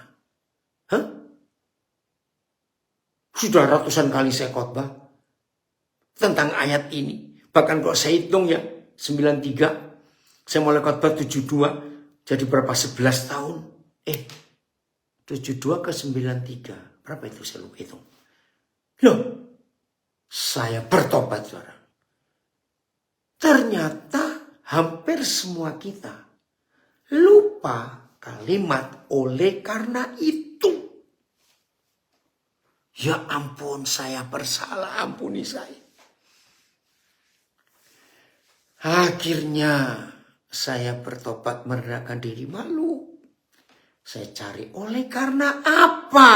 Sudah ratusan kali saya khotbah tentang ayat ini. Bahkan kalau saya hitung ya, 93. Saya mulai khotbah 72. Jadi berapa? 11 tahun. 72 ke 93. Berapa itu saya lupa hitung. Loh, saya bertobat, saudara. Ternyata hampir semua kita lupa kalimat oleh karena itu. Ya ampun, saya bersalah, ampuni saya. Akhirnya saya bertobat, merendahkan diri, malu. Saya cari oleh karena apa?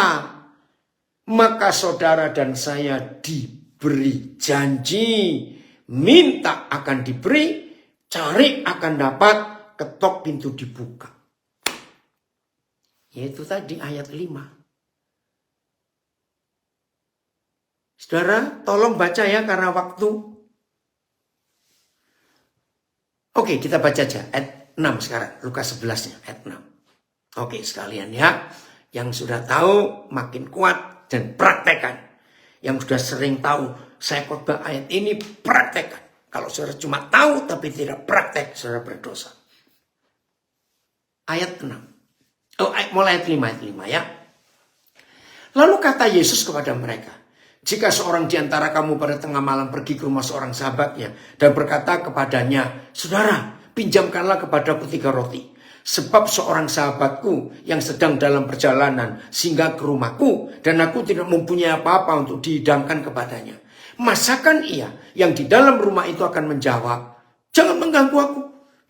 Maka saudara dan saya diberi janji. Minta akan diberi, cari akan dapat, ketok pintu dibuka. Yaitu tadi ayat 5. Saudara, tolong baca ya karena waktu. Oke, kita baca aja ayat 6 sekarang. Lukas 11-nya ayat 6. Oke, sekalian ya. Yang sudah tahu makin kuat dan praktekkan. Yang sudah sering tahu saya khotbah ayat ini, praktekkan. Kalau saudara cuma tahu tapi tidak praktek, saudara berdosa. ayat 6. Mulai ayat 5 ya. Lalu kata Yesus kepada mereka, jika seorang di antara kamu pada tengah malam pergi ke rumah seorang sahabatnya dan berkata kepadanya, saudara, pinjamkanlah kepadaku 3 roti. Sebab seorang sahabatku yang sedang dalam perjalanan singgah ke rumahku dan aku tidak mempunyai apa-apa untuk dihidangkan kepadanya. Masakan ia yang di dalam rumah itu akan menjawab, jangan mengganggu aku,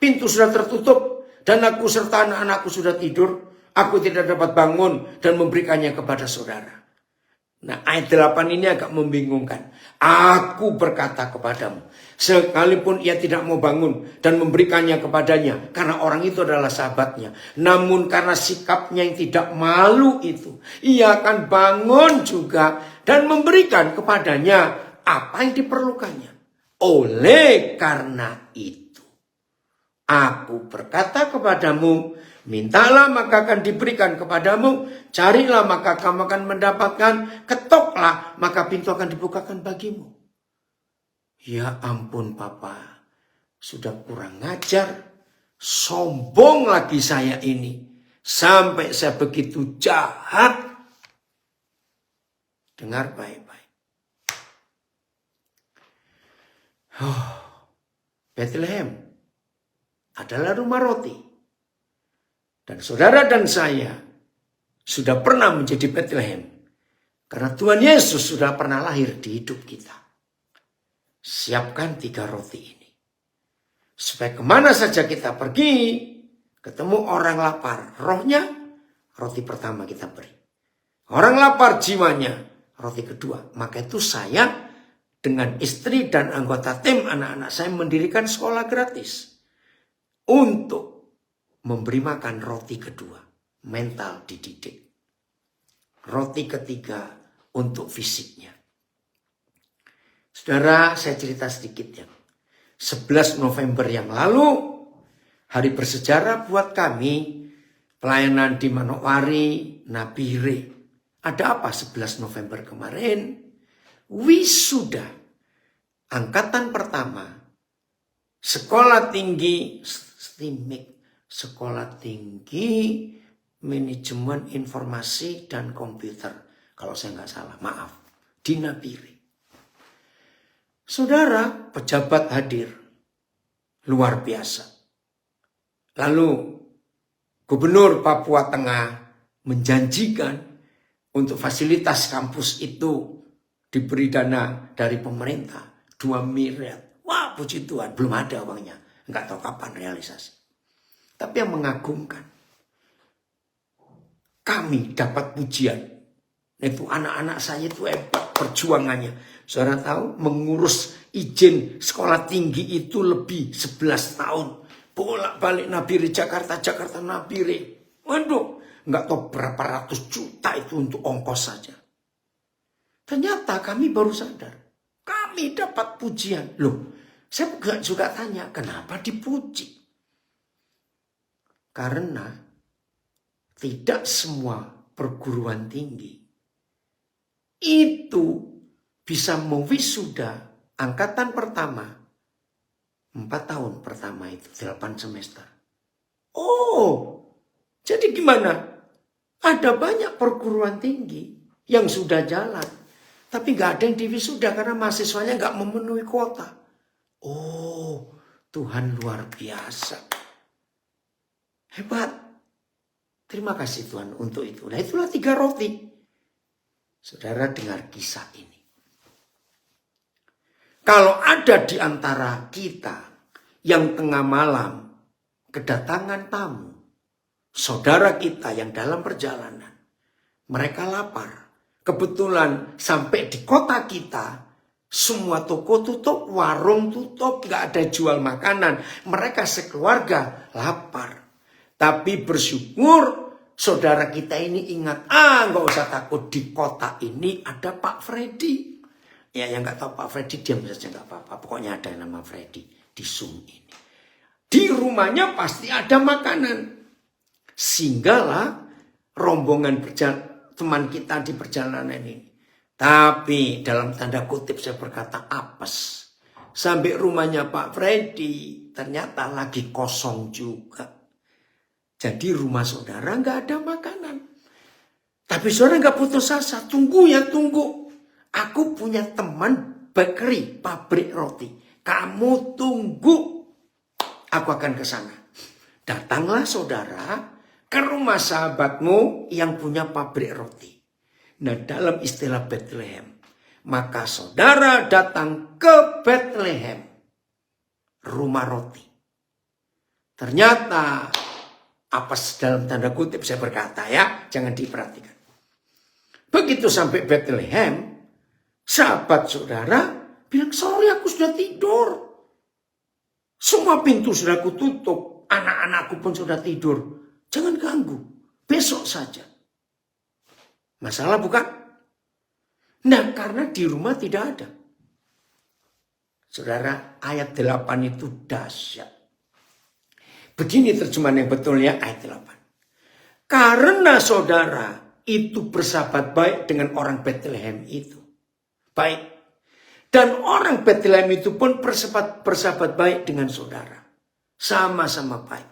pintu sudah tertutup dan aku serta anak-anakku sudah tidur. Aku tidak dapat bangun dan memberikannya kepada saudara. Nah, ayat 8 ini agak membingungkan. Aku berkata kepadamu, sekalipun ia tidak mau bangun dan memberikannya kepadanya, karena orang itu adalah sahabatnya, namun karena sikapnya yang tidak malu itu, ia akan bangun juga dan memberikan kepadanya apa yang diperlukannya. Oleh karena itu, aku berkata kepadamu, mintalah maka akan diberikan kepadamu, carilah maka kamu akan mendapatkan, ketoklah maka pintu akan dibukakan bagimu. Ya ampun Papa, sudah kurang ngajar, sombong lagi saya ini, sampai saya begitu jahat. Dengar baik-baik. Bethlehem adalah rumah roti. Dan saudara dan saya sudah pernah menjadi Bethlehem. Karena Tuhan Yesus sudah pernah lahir di hidup kita. Siapkan 3 roti ini. Supaya kemana saja kita pergi, ketemu orang lapar. Rohnya, roti pertama kita beri. Orang lapar jiwanya, roti kedua. Maka itu saya dengan istri dan anggota tim anak-anak saya mendirikan sekolah gratis. Untuk memberi makan roti kedua, mental dididik. Roti ketiga untuk fisiknya. Saudara, saya cerita sedikit ya. 11 November yang lalu, hari bersejarah buat kami, pelayanan di Manokwari, Nabire. Ada apa 11 November kemarin? Wisuda, angkatan pertama, sekolah tinggi, STIMIK, Sekolah Tinggi Manajemen Informasi dan Komputer. Kalau saya nggak salah, maaf. Di Nabire. Saudara, pejabat hadir. Luar biasa. Lalu, Gubernur Papua Tengah menjanjikan untuk fasilitas kampus itu diberi dana dari pemerintah. 2 miliar. Wah, puji Tuhan. Belum ada uangnya. Nggak tahu kapan realisasi. Tapi yang mengagumkan, kami dapat pujian. Itu anak-anak saya itu hebat perjuangannya. Saudara tahu, mengurus izin sekolah tinggi itu lebih 11 tahun. Bolak-balik Nabire, Jakarta Nabire. Waduh, nggak tahu berapa ratus juta itu untuk ongkos saja. Ternyata kami baru sadar, kami dapat pujian. Loh, saya juga tanya, kenapa dipuji? Karena tidak semua perguruan tinggi itu bisa mewisuda angkatan pertama 4 tahun pertama itu 8 semester. Oh, jadi gimana? Ada banyak perguruan tinggi yang sudah jalan, tapi gak ada yang diwisuda karena mahasiswanya gak memenuhi kuota. Oh, Tuhan luar biasa. Hebat. Terima kasih Tuhan untuk itu. Nah, itulah 3 roti. Saudara dengar kisah ini. Kalau ada di antara kita yang tengah malam kedatangan tamu, saudara kita yang dalam perjalanan, mereka lapar. Kebetulan sampai di kota kita, semua toko tutup, warung tutup, gak ada jual makanan. Mereka sekeluarga lapar. Tapi bersyukur saudara kita ini ingat, gak usah takut, di kota ini ada Pak Freddy. Ya, yang gak tahu Pak Freddy diam saja gak apa-apa. Pokoknya ada yang nama Freddy di Zoom ini. Di rumahnya pasti ada makanan. Sehinggalah rombongan teman kita di perjalanan ini. Tapi dalam tanda kutip saya berkata apes. Sampai rumahnya Pak Freddy ternyata lagi kosong juga. Jadi rumah saudara nggak ada makanan. Tapi saudara nggak putus asa. Tunggu ya, tunggu. Aku punya teman bakery, pabrik roti. Kamu tunggu. Aku akan ke sana. Datanglah saudara ke rumah sahabatmu yang punya pabrik roti. Nah, dalam istilah Bethlehem, maka saudara datang ke Bethlehem, rumah roti. Ternyata, apa dalam tanda kutip saya berkata ya, jangan diperhatikan. Begitu sampai Bethlehem, sahabat saudara bilang, sorry aku sudah tidur. Semua pintu sudah aku tutup, anak-anakku pun sudah tidur. Jangan ganggu, besok saja. Masalah bukan? Nah, karena di rumah tidak ada. Saudara, ayat 8 itu dahsyat. Begini terjemahan yang betulnya ayat 8. Karena saudara itu bersahabat baik dengan orang Bethlehem itu. Baik. Dan orang Bethlehem itu pun bersahabat baik dengan saudara. Sama-sama baik.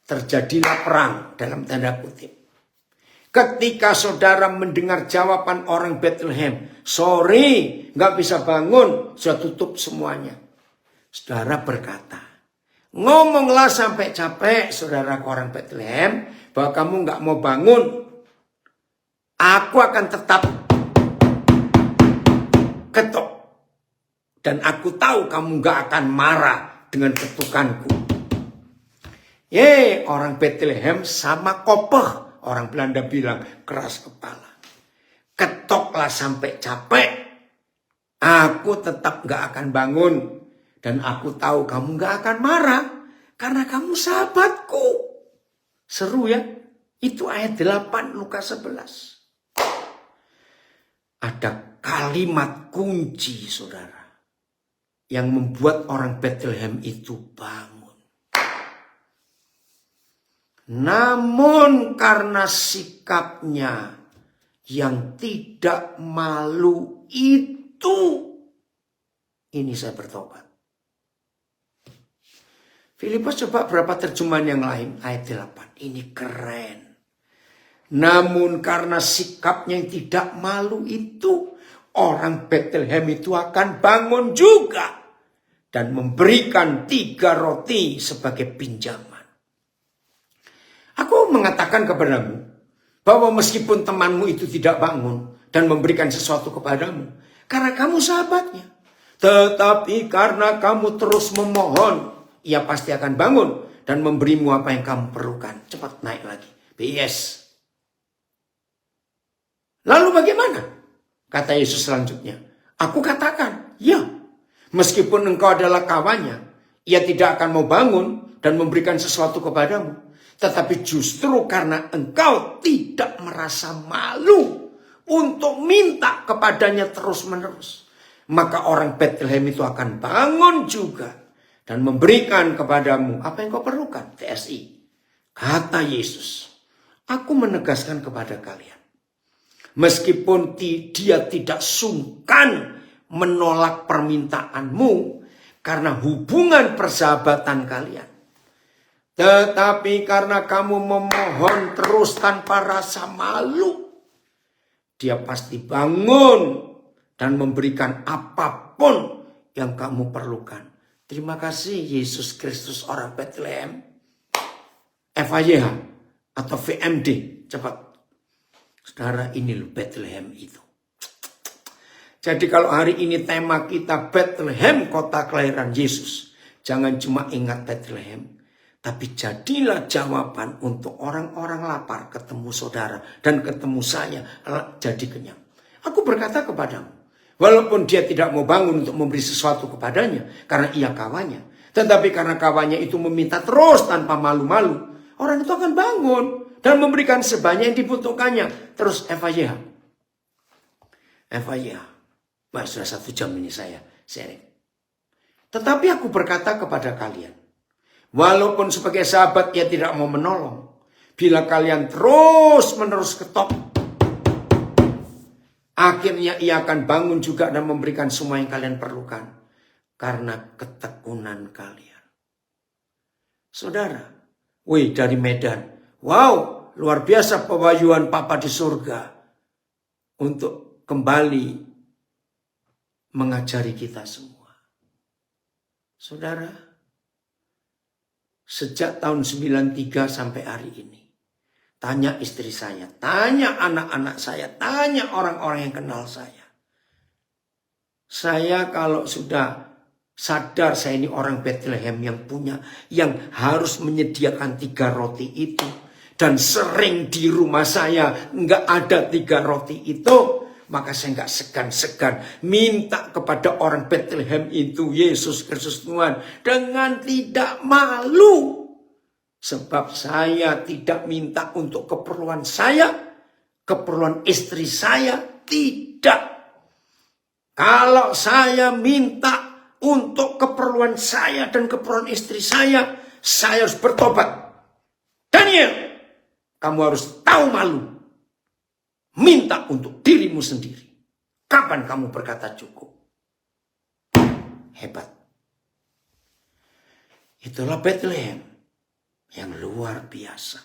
Terjadilah perang dalam tanda kutip. Ketika saudara mendengar jawaban orang Bethlehem, sorry, nggak bisa bangun, sudah tutup semuanya. Saudara berkata, ngomonglah sampai capek, saudara ke orang Bethlehem, bahwa kamu nggak mau bangun. Aku akan tetap ketok. Dan aku tahu kamu nggak akan marah dengan ketukanku. Orang Bethlehem sama kopeh. Orang Belanda bilang keras kepala. Ketoklah sampai capek. Aku tetap gak akan bangun. Dan aku tahu kamu gak akan marah. Karena kamu sahabatku. Seru ya. Itu ayat 8 Lukas 11. Ada kalimat kunci saudara. Yang membuat orang Bethlehem itu bangun. Namun karena sikapnya yang tidak malu itu, ini saya bertobat. Filipus coba berapa terjemahan yang lain, ayat 8. Ini keren. Namun karena sikapnya yang tidak malu itu, orang Bethlehem itu akan bangun juga. Dan memberikan 3 roti sebagai pinjaman. Aku mengatakan kepadamu bahwa meskipun temanmu itu tidak bangun dan memberikan sesuatu kepadamu, karena kamu sahabatnya, tetapi karena kamu terus memohon, ia pasti akan bangun dan memberimu apa yang kamu perlukan. Cepat naik lagi. BS. Lalu bagaimana? Kata Yesus selanjutnya. Aku katakan, ya, meskipun engkau adalah kawannya, ia tidak akan mau bangun dan memberikan sesuatu kepadamu. Tetapi justru karena engkau tidak merasa malu untuk minta kepadanya terus-menerus, maka orang Bethlehem itu akan bangun juga dan memberikan kepadamu apa yang kau perlukan. TSI. Kata Yesus, aku menegaskan kepada kalian, meskipun dia tidak sungkan menolak permintaanmu karena hubungan persahabatan kalian, tetapi karena kamu memohon terus tanpa rasa malu, dia pasti bangun dan memberikan apapun yang kamu perlukan. Terima kasih Yesus Kristus orang Bethlehem. FAYH atau VMD. Cepat. Saudara, ini loh Bethlehem itu. Jadi kalau hari ini tema kita Bethlehem, kota kelahiran Yesus. Jangan cuma ingat Bethlehem. Tapi jadilah jawaban untuk orang-orang lapar ketemu saudara dan ketemu saya jadi kenyang. Aku berkata kepadamu, walaupun dia tidak mau bangun untuk memberi sesuatu kepadanya karena ia kawannya, tetapi karena kawannya itu meminta terus tanpa malu-malu, orang itu akan bangun dan memberikan sebanyak yang dibutuhkannya. Terus FAYH. Wah, sudah 1 jam ini saya sharing. Tetapi aku berkata kepada kalian, walaupun sebagai sahabat ia tidak mau menolong, bila kalian terus-menerus ketok, akhirnya ia akan bangun juga dan memberikan semua yang kalian perlukan. Karena ketekunan kalian. Saudara, Wih, dari Medan. Wow, luar biasa pewahyuan Papa di surga untuk kembali mengajari kita semua. Saudara, sejak tahun 93 sampai hari ini, tanya istri saya, tanya anak-anak saya, tanya orang-orang yang kenal saya. Saya kalau sudah sadar saya ini orang Bethlehem yang harus menyediakan 3 roti itu. Dan sering di rumah saya nggak ada 3 roti itu. Maka saya nggak segan-segan minta kepada orang Bethlehem itu, Yesus Kristus Tuhan, dengan tidak malu. Sebab saya tidak minta untuk keperluan saya, keperluan istri saya, tidak. Kalau saya minta untuk keperluan saya dan keperluan istri saya harus bertobat. Daniel, kamu harus tahu malu. Minta untuk dirimu sendiri. Kapan kamu berkata cukup? Hebat. Itulah Bethlehem yang luar biasa.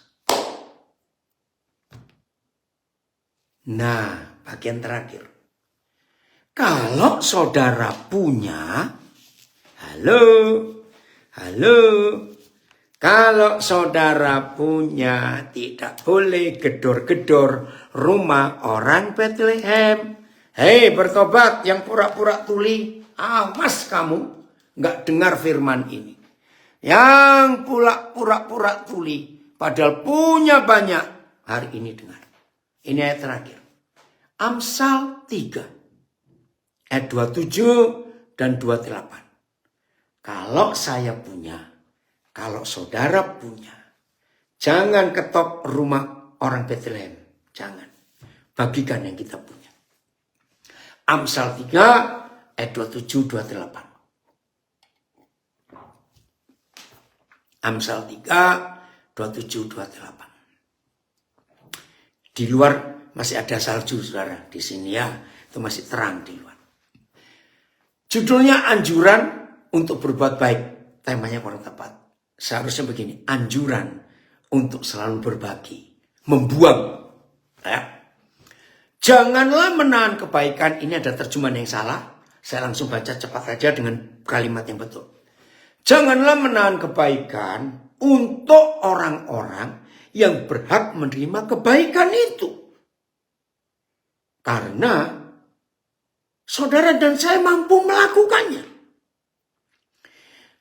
Nah, bagian terakhir. Kalau saudara punya, halo, kalau saudara punya, tidak boleh gedor-gedor rumah orang Bethlehem. Hei, bertobat yang pura-pura tuli. Awas kamu, nggak dengar firman ini. Yang pura-pura tuli, padahal punya banyak, hari ini dengar. Ini ayat terakhir. Amsal 3, ayat 27 dan 28. Kalau saya punya, kalau saudara punya, jangan ketok rumah orang Bethlehem. Jangan. Bagikan yang kita punya. Amsal 3 ayat 27-28. Amsal 3 27-28. Di luar masih ada salju, saudara. Di sini ya, itu masih terang di luar. Judulnya anjuran untuk berbuat baik. Temanya kurang tepat. Seharusnya begini, anjuran untuk selalu berbagi, membuang. Ya. Janganlah menahan kebaikan. Ini ada terjemahan yang salah. Saya langsung baca cepat saja dengan kalimat yang betul. Janganlah menahan kebaikan untuk orang-orang yang berhak menerima kebaikan itu. Karena saudara dan saya mampu melakukannya.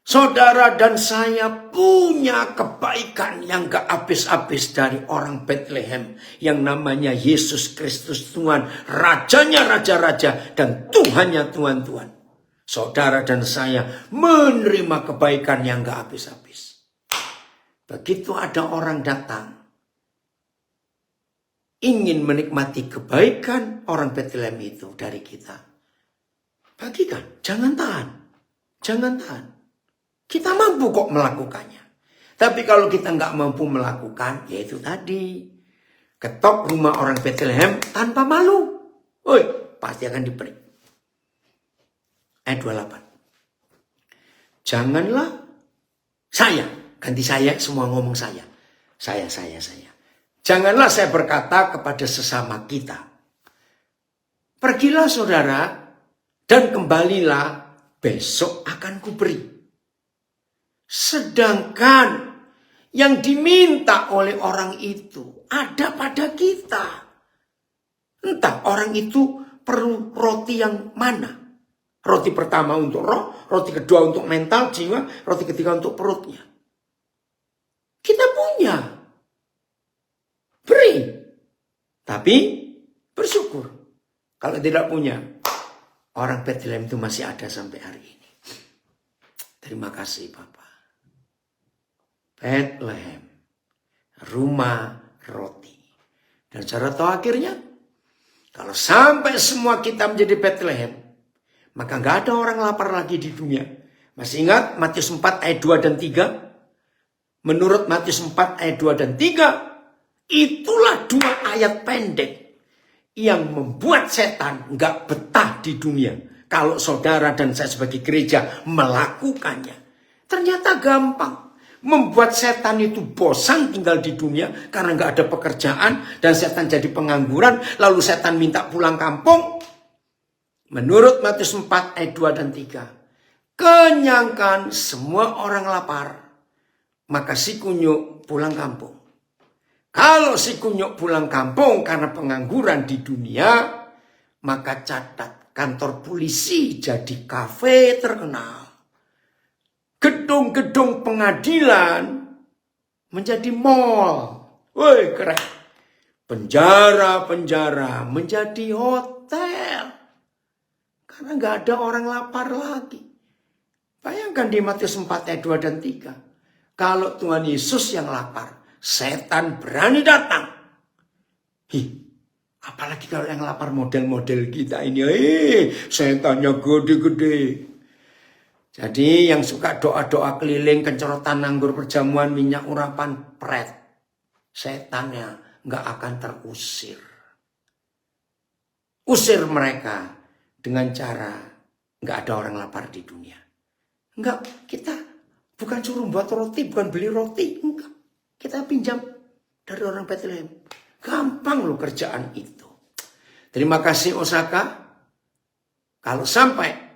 Saudara dan saya punya kebaikan yang gak habis-habis dari orang Bethlehem. Yang namanya Yesus Kristus Tuhan. Rajanya raja-raja dan Tuhannya Tuhan-Tuhan. Saudara dan saya menerima kebaikan yang gak habis-habis. Begitu ada orang datang. Ingin menikmati kebaikan orang Bethlehem itu dari kita. Bagikan, jangan tahan. Jangan tahan. Kita mampu kok melakukannya. Tapi kalau kita nggak mampu melakukan, yaitu tadi. Ketok rumah orang Bethlehem tanpa malu. Woi, pasti akan diberi. Ayat 28. Janganlah saya, ganti saya, semua ngomong saya. Saya. Janganlah saya berkata kepada sesama kita. Pergilah saudara dan kembalilah, besok akan kuberi. Sedangkan yang diminta oleh orang itu ada pada kita. Entah orang itu perlu roti yang mana. Roti pertama untuk roh, roti kedua untuk mental, jiwa, roti ketiga untuk perutnya. Kita punya. Beri. Tapi bersyukur. Kalau tidak punya, orang Bethlehem itu masih ada sampai hari ini. Terima kasih Bapak. Bethlehem, rumah roti. Dan cara tahu akhirnya, kalau sampai semua kita menjadi Bethlehem, maka nggak ada orang lapar lagi di dunia. Masih ingat Matius 4 ayat 2 dan 3? Menurut Matius 4 ayat 2 dan 3, itulah 2 ayat pendek yang membuat setan nggak betah di dunia. Kalau saudara dan saya sebagai gereja melakukannya, ternyata gampang. membuat setan itu bosan tinggal di dunia karena nggak ada pekerjaan dan setan jadi pengangguran, lalu setan minta pulang kampung. Menurut Matius 4 ayat 2 dan 3, kenyangkan semua orang lapar, maka si kunyuk pulang kampung. Kalau si kunyuk pulang kampung karena pengangguran di dunia, maka catat kantor polisi jadi kafe terkenal. Gedung-gedung pengadilan menjadi mall. Woi, keren. Penjara-penjara menjadi hotel. Karena nggak ada orang lapar lagi. Bayangkan di Matius 4 ayat 2 dan 3. Kalau Tuhan Yesus yang lapar, setan berani datang. Apalagi kalau yang lapar model-model kita ini. Setannya gede-gede. Jadi yang suka doa-doa keliling, kencorotan, anggur, perjamuan, minyak urapan, pret. Setannya nggak akan terusir. Usir mereka dengan cara nggak ada orang lapar di dunia. Enggak, kita bukan suruh buat roti, bukan beli roti. Enggak, kita pinjam dari orang Bethlehem. Gampang loh kerjaan itu. Terima kasih Osaka. Kalau sampai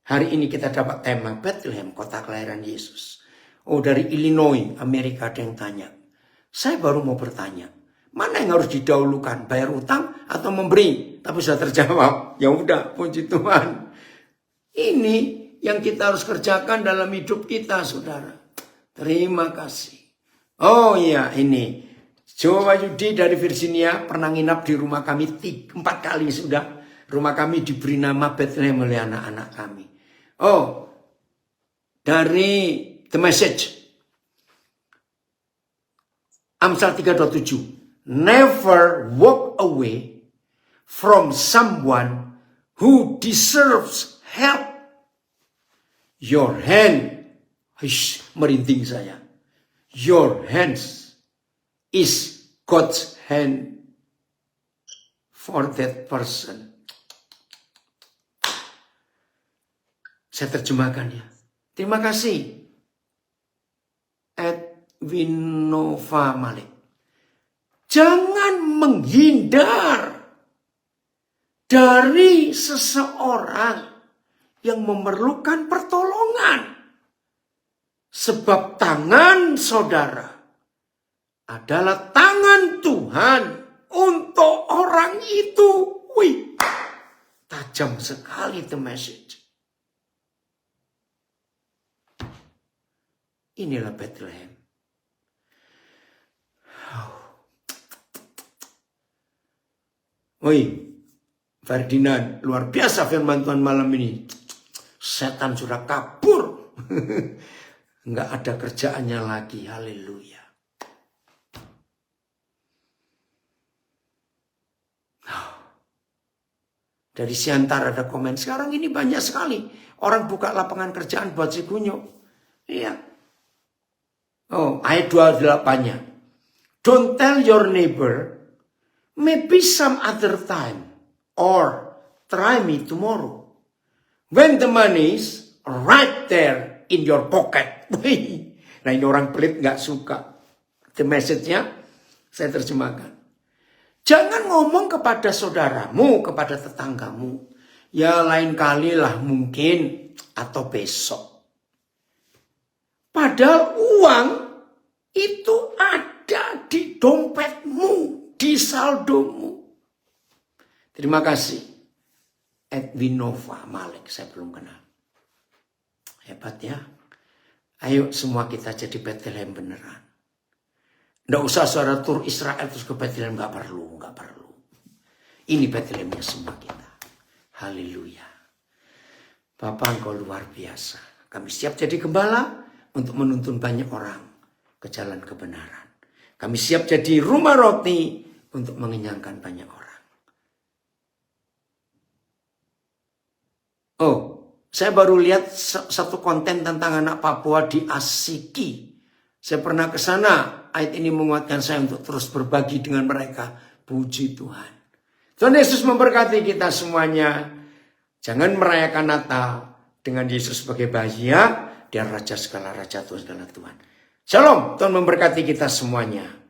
hari ini kita dapat tema Bethlehem, kota kelahiran Yesus. Oh, dari Illinois, Amerika ada yang tanya. Saya baru mau bertanya, mana yang harus didahulukan, bayar utang atau memberi? Tapi sudah terjawab. Ya udah, puji Tuhan. Ini yang kita harus kerjakan dalam hidup kita, saudara. Terima kasih. Oh iya, ini Joe Wahyudi dari Virginia pernah nginap di rumah kami 4 kali sudah. Rumah kami diberi nama Bethlehem oleh anak-anak kami. Oh, dari The Message. Amsal 3:27. Never walk away from someone who deserves help. Your hand, merinding saya. Your hands is God's hand for that person. Saya terjemahkan ya. Terima kasih. Edwinova Malik. Jangan menghindar dari seseorang yang memerlukan pertolongan. Sebab tangan saudara adalah tangan Tuhan untuk orang itu. Wih, tajam sekali The Message. Inilah Bethlehem. Woi, Ferdinand, luar biasa firman Tuhan malam ini. Setan sudah kabur. Enggak ada kerjaannya lagi. Haleluya. Dari Siantar ada komen. Sekarang ini banyak sekali. Orang buka lapangan kerjaan buat si kunyuk. Iya. Oh, ayat 28-nya. Don't tell your neighbor, maybe some other time. Or try me tomorrow. When the money is right there in your pocket. Nah ini orang pelit gak suka. The message-nya saya terjemahkan. Jangan ngomong kepada saudaramu, kepada tetanggamu. Ya lain kali lah mungkin atau besok. Padahal uang itu ada di dompetmu, di saldomu. Terima kasih. Edwinova Malik, saya belum kenal. Hebat ya. Ayo semua kita jadi Bethlehem beneran. Nggak usah saudara tur Israel terus ke Bethlehem, nggak perlu. Ini Bethlehemnya semua kita. Haleluya. Bapak engkau luar biasa. Kami siap jadi gembala untuk menuntun banyak orang ke jalan kebenaran. Kami siap jadi rumah roti untuk mengenyangkan banyak orang. Oh, saya baru lihat satu konten tentang anak Papua di Asiki. Saya pernah ke sana. Ayat ini menguatkan saya untuk terus berbagi dengan mereka. Puji Tuhan. Tuhan Yesus memberkati kita semuanya. Jangan merayakan Natal dengan Yesus sebagai bahagia. Dia Raja segala Raja, Tuhan segala Tuhan. Shalom, Tuhan memberkati kita semuanya.